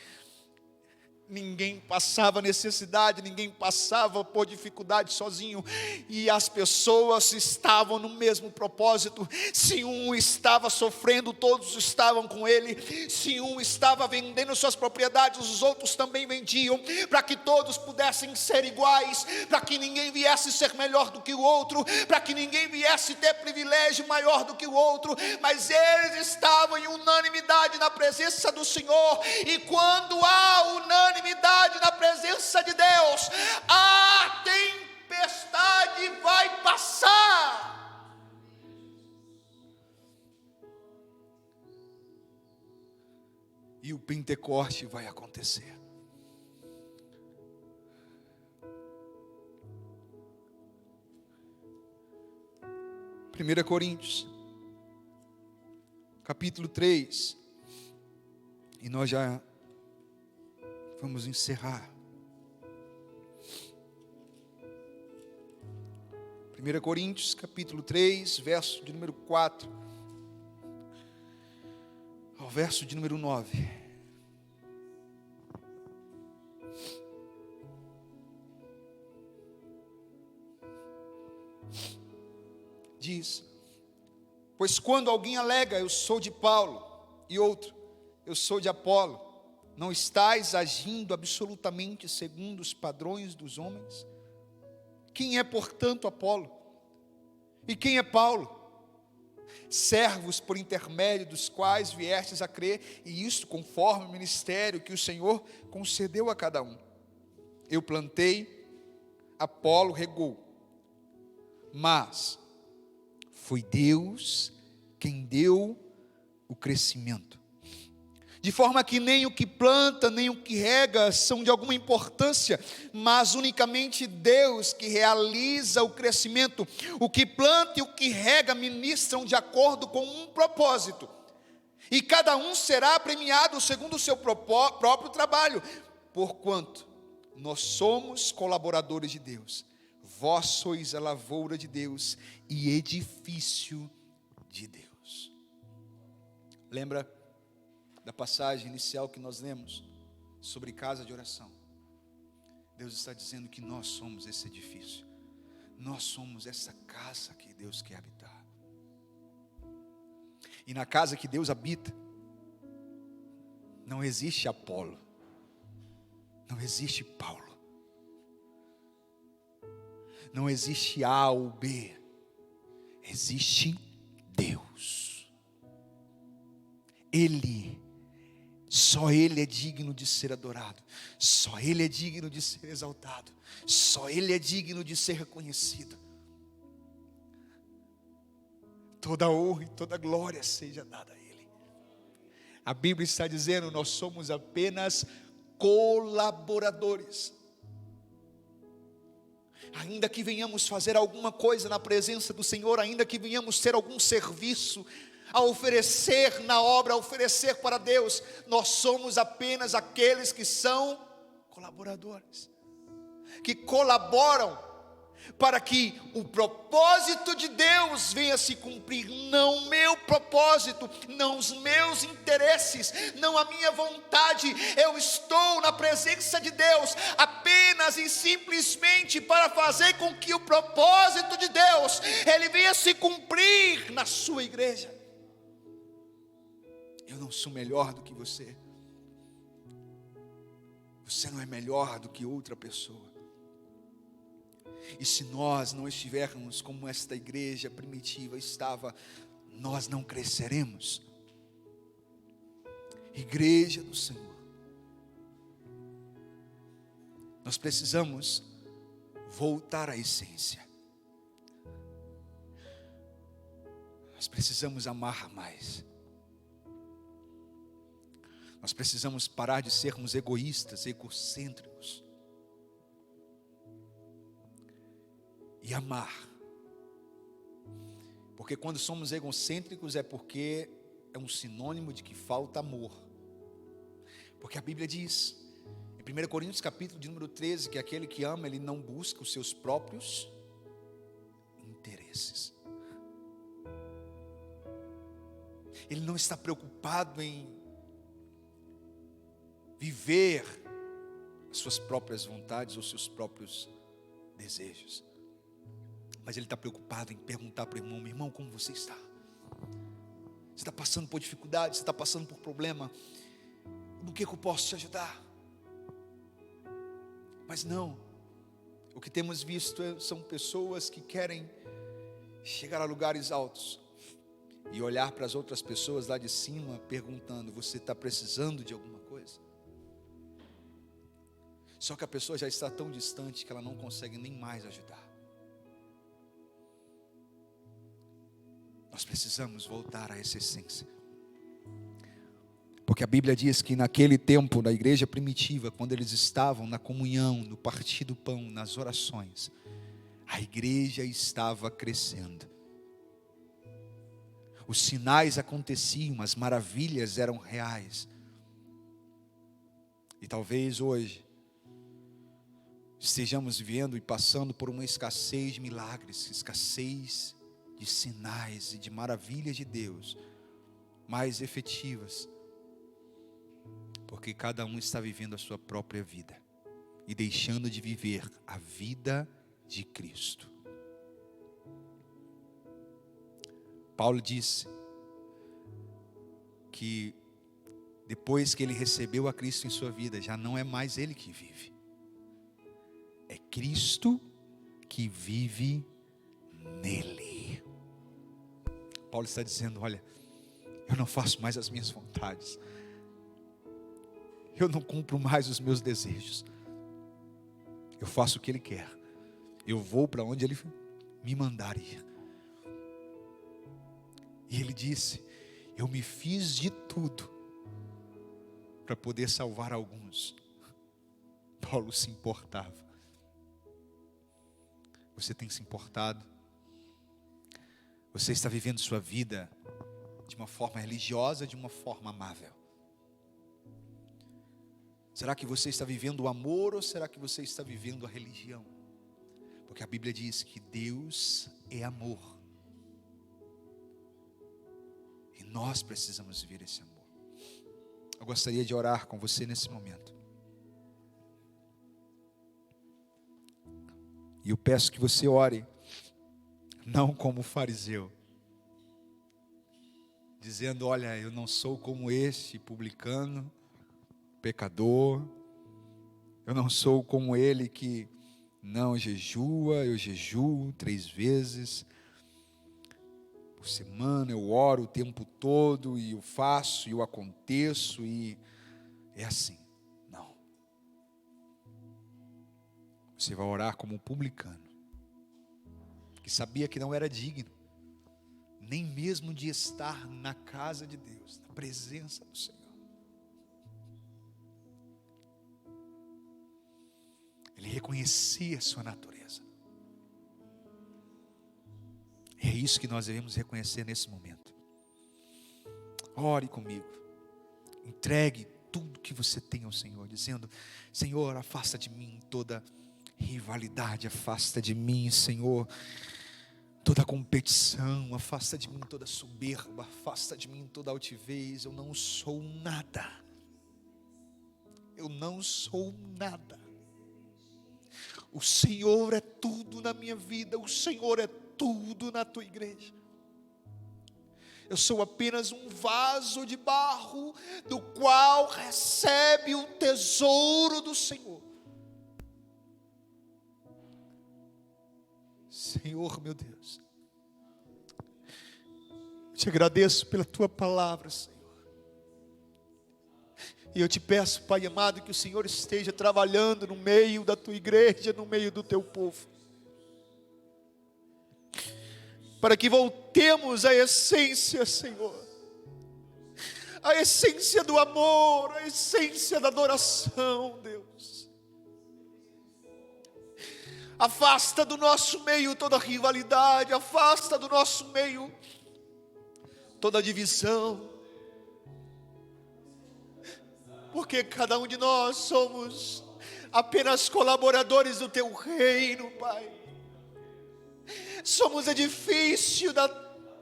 Ninguém passava necessidade, ninguém passava por dificuldade sozinho, e as pessoas estavam no mesmo propósito. Se um estava sofrendo, todos estavam com ele. Se um estava vendendo suas propriedades, os outros também vendiam, para que todos pudessem ser iguais, para que ninguém viesse ser melhor do que o outro, para que ninguém viesse ter privilégio maior do que o outro, mas eles estavam em unanimidade na presença do Senhor. E quando há unanimidade na presença de Deus, a tempestade vai passar. E o Pentecoste vai acontecer. Primeira Coríntios, capítulo 3, e nós já vamos encerrar. 1 Coríntios, capítulo 3, verso de número 4 ao verso de número 9. Diz: pois quando alguém alega, eu sou de Paulo, e outro, eu sou de Apolo, não estais agindo absolutamente segundo os padrões dos homens? Quem é, portanto, Apolo? E quem é Paulo? Servos por intermédio dos quais viestes a crer, e isto conforme o ministério que o Senhor concedeu a cada um. Eu plantei, Apolo regou, mas foi Deus quem deu o crescimento. De forma que nem o que planta, nem o que rega são de alguma importância, mas unicamente Deus que realiza o crescimento. O que planta e o que rega ministram de acordo com um propósito. E cada um será premiado segundo o seu próprio trabalho. Porquanto nós somos colaboradores de Deus. Vós sois a lavoura de Deus e edifício de Deus. Lembra da passagem inicial que nós lemos sobre casa de oração? Deus está dizendo que nós somos esse edifício. Nós somos essa casa que Deus quer habitar. E na casa que Deus habita, não existe Apolo, não existe Paulo, não existe A ou B, existe Deus. Só Ele é digno de ser adorado, só Ele é digno de ser exaltado, só Ele é digno de ser reconhecido. Toda honra e toda glória seja dada a Ele. A Bíblia está dizendo, nós somos apenas colaboradores. Ainda que venhamos fazer alguma coisa na presença do Senhor, ainda que venhamos ter algum serviço a oferecer na obra, a oferecer para Deus, nós somos apenas aqueles que são colaboradores, que colaboram para que o propósito de Deus venha se cumprir, não o meu propósito, não os meus interesses, não a minha vontade. Eu estou na presença de Deus apenas e simplesmente para fazer com que o propósito de Deus, ele venha se cumprir na sua igreja. Eu não sou melhor do que você. Você não é melhor do que outra pessoa. E se nós não estivermos como esta igreja primitiva estava, nós não cresceremos. Igreja do Senhor, nós precisamos voltar à essência. Nós precisamos amar mais. Nós precisamos parar de sermos egoístas, egocêntricos. E amar. Porque quando somos egocêntricos é porque é um sinônimo de que falta amor. Porque a Bíblia diz, em 1 Coríntios capítulo de número 13, que aquele que ama, ele não busca os seus próprios interesses. Ele não está preocupado em viver as suas próprias vontades ou seus próprios desejos. Mas ele está preocupado em perguntar para o irmão: meu irmão, como você está? Você está passando por dificuldade? Você está passando por problema? No que eu posso te ajudar? Mas não, o que temos visto são pessoas que querem chegar a lugares altos e olhar para as outras pessoas lá de cima perguntando: você está precisando de alguma coisa? Só que a pessoa já está tão distante que ela não consegue nem mais ajudar. Nós precisamos voltar a essa essência. Porque a Bíblia diz que naquele tempo, na igreja primitiva, quando eles estavam na comunhão, no partir do pão, nas orações, a igreja estava crescendo. Os sinais aconteciam, as maravilhas eram reais. E talvez hoje estejamos vivendo e passando por uma escassez de milagres, escassez de sinais e de maravilhas de Deus mais efetivas, porque cada um está vivendo a sua própria vida e deixando de viver a vida de Cristo. Paulo disse que depois que ele recebeu a Cristo em sua vida, já não é mais ele que vive, é Cristo que vive nele. Paulo está dizendo: olha, eu não faço mais as minhas vontades, eu não cumpro mais os meus desejos, eu faço o que Ele quer, eu vou para onde Ele me mandar ir. E ele disse: eu me fiz de tudo para poder salvar alguns. Paulo se importava. Você tem se importado? Você está vivendo sua vida de uma forma religiosa, de uma forma amável? Será que você está vivendo o amor ou será que você está vivendo a religião? Porque a Bíblia diz que Deus é amor. E nós precisamos viver esse amor. Eu gostaria de orar com você nesse momento. E eu peço que você ore, não como fariseu, dizendo: olha, eu não sou como este publicano, pecador, eu não sou como ele que não jejua, eu jejuo 3 vezes por semana, eu oro o tempo todo, e eu faço, e eu aconteço, e é assim. Não. Você vai orar como um publicano, que sabia que não era digno, nem mesmo de estar na casa de Deus, na presença do Senhor. Ele reconhecia a sua natureza. É isso que nós devemos reconhecer nesse momento. Ore comigo. Entregue tudo que você tem ao Senhor, dizendo: Senhor, afasta de mim toda rivalidade, afasta de mim, Senhor, toda competição, afasta de mim toda soberba, afasta de mim toda altivez. Eu não sou nada. Eu não sou nada. O Senhor é tudo na minha vida, o Senhor é tudo na tua igreja. Eu sou apenas um vaso de barro, do qual recebe o tesouro do Senhor. Senhor, meu Deus, eu te agradeço pela tua palavra, Senhor. E eu te peço, Pai amado, que o Senhor esteja trabalhando no meio da tua igreja, no meio do teu povo, para que voltemos à essência, Senhor, a essência do amor, a essência da adoração, Deus. Afasta do nosso meio toda rivalidade, afasta do nosso meio toda divisão, porque cada um de nós somos apenas colaboradores do teu reino, Pai. Somos edifício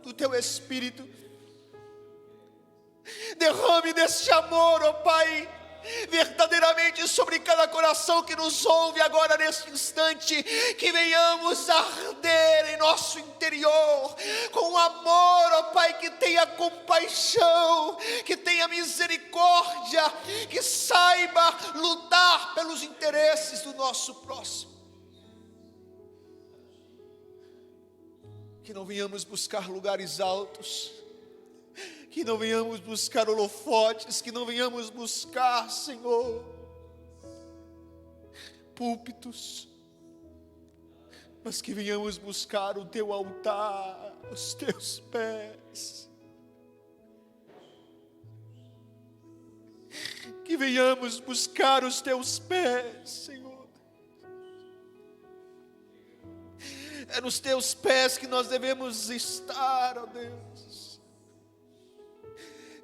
do teu Espírito. Derrame deste amor, ó Pai, verdadeiramente sobre cada coração que nos ouve agora neste instante, que venhamos arder em nosso interior com amor, ó Pai, que tenha compaixão, que tenha misericórdia, que saiba lutar pelos interesses do nosso próximo. Que não venhamos buscar lugares altos, que não venhamos buscar holofotes, que não venhamos buscar, Senhor, púlpitos, mas que venhamos buscar o teu altar, os teus pés, que venhamos buscar os teus pés, Senhor. É nos teus pés que nós devemos estar, ó Deus.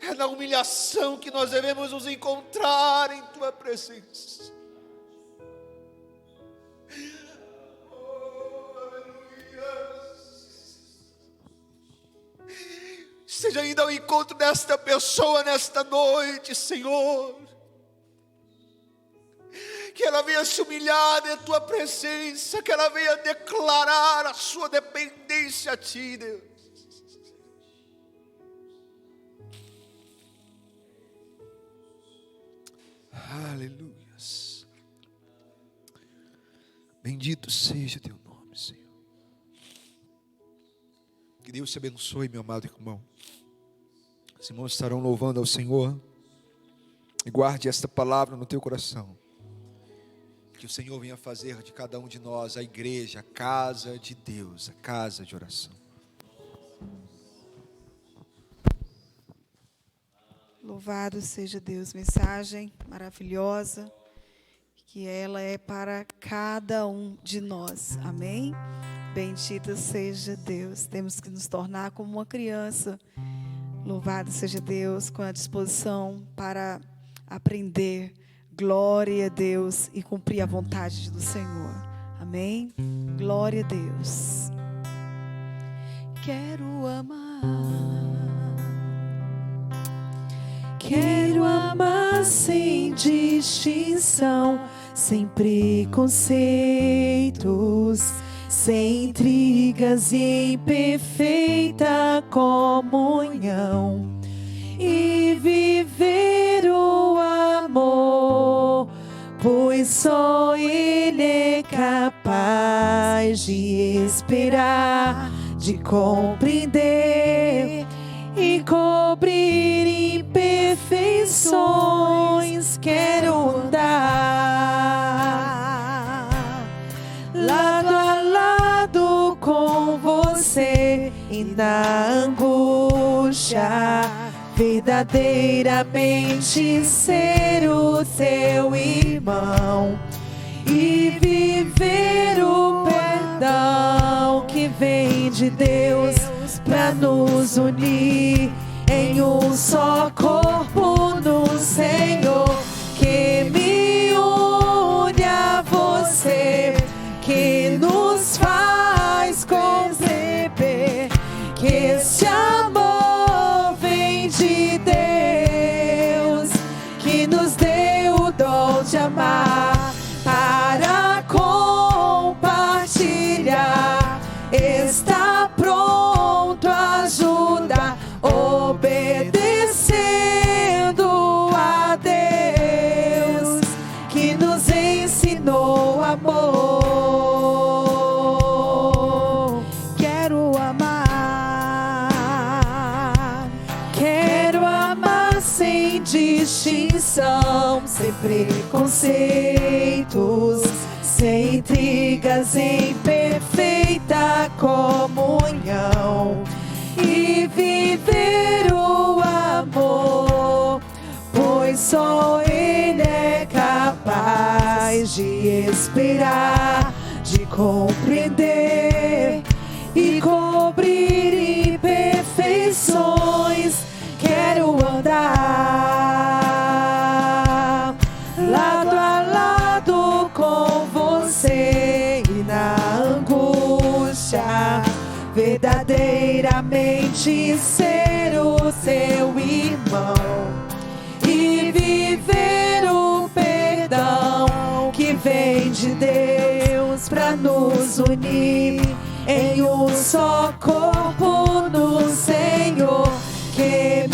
É na humilhação que nós devemos nos encontrar em Tua presença. Seja ainda ao encontro desta pessoa nesta noite, Senhor. Que ela venha se humilhar em Tua presença, que ela venha declarar a sua dependência a Ti, Deus. Aleluias. Bendito seja Teu nome, Senhor. Que Deus te abençoe, meu amado irmão. Os irmãos estarão louvando ao Senhor. E guarde esta palavra no teu coração. Que o Senhor venha fazer de cada um de nós a igreja, a casa de Deus, a casa de oração. Louvado seja Deus, mensagem maravilhosa, que ela é para cada um de nós, amém? Bendito seja Deus, temos que nos tornar como uma criança, louvado seja Deus, com a disposição para aprender, glória a Deus, e cumprir a vontade do Senhor, amém? Glória a Deus. Quero amar sem distinção, sem preconceitos, sem intrigas e em perfeita comunhão, e viver o amor, pois só Ele é capaz de esperar, de compreender e cobrir imperfeições. Quero andar lado a lado com você, e na angústia verdadeiramente ser o teu irmão, e viver o perdão que vem de Deus pra nos unir em um só corpo no Senhor, que me une a você, que nos faz conceber que esse amor vem de Deus, que nos deu o dom de amar para compartilhar, está pronto a ajudar, obedecendo a Deus, que nos ensinou amor. Quero amar sem distinção, sem preconceitos, sem intrigas, em perfeita comunhão, e viver o amor, pois só Ele é capaz de esperar, de compreender e cobrir imperfeições. Quero andar lado a lado com você, e na angústia verdadeiramente ser o teu irmão, e viver o perdão que vem de Deus pra nos unir em um só corpo no Senhor, que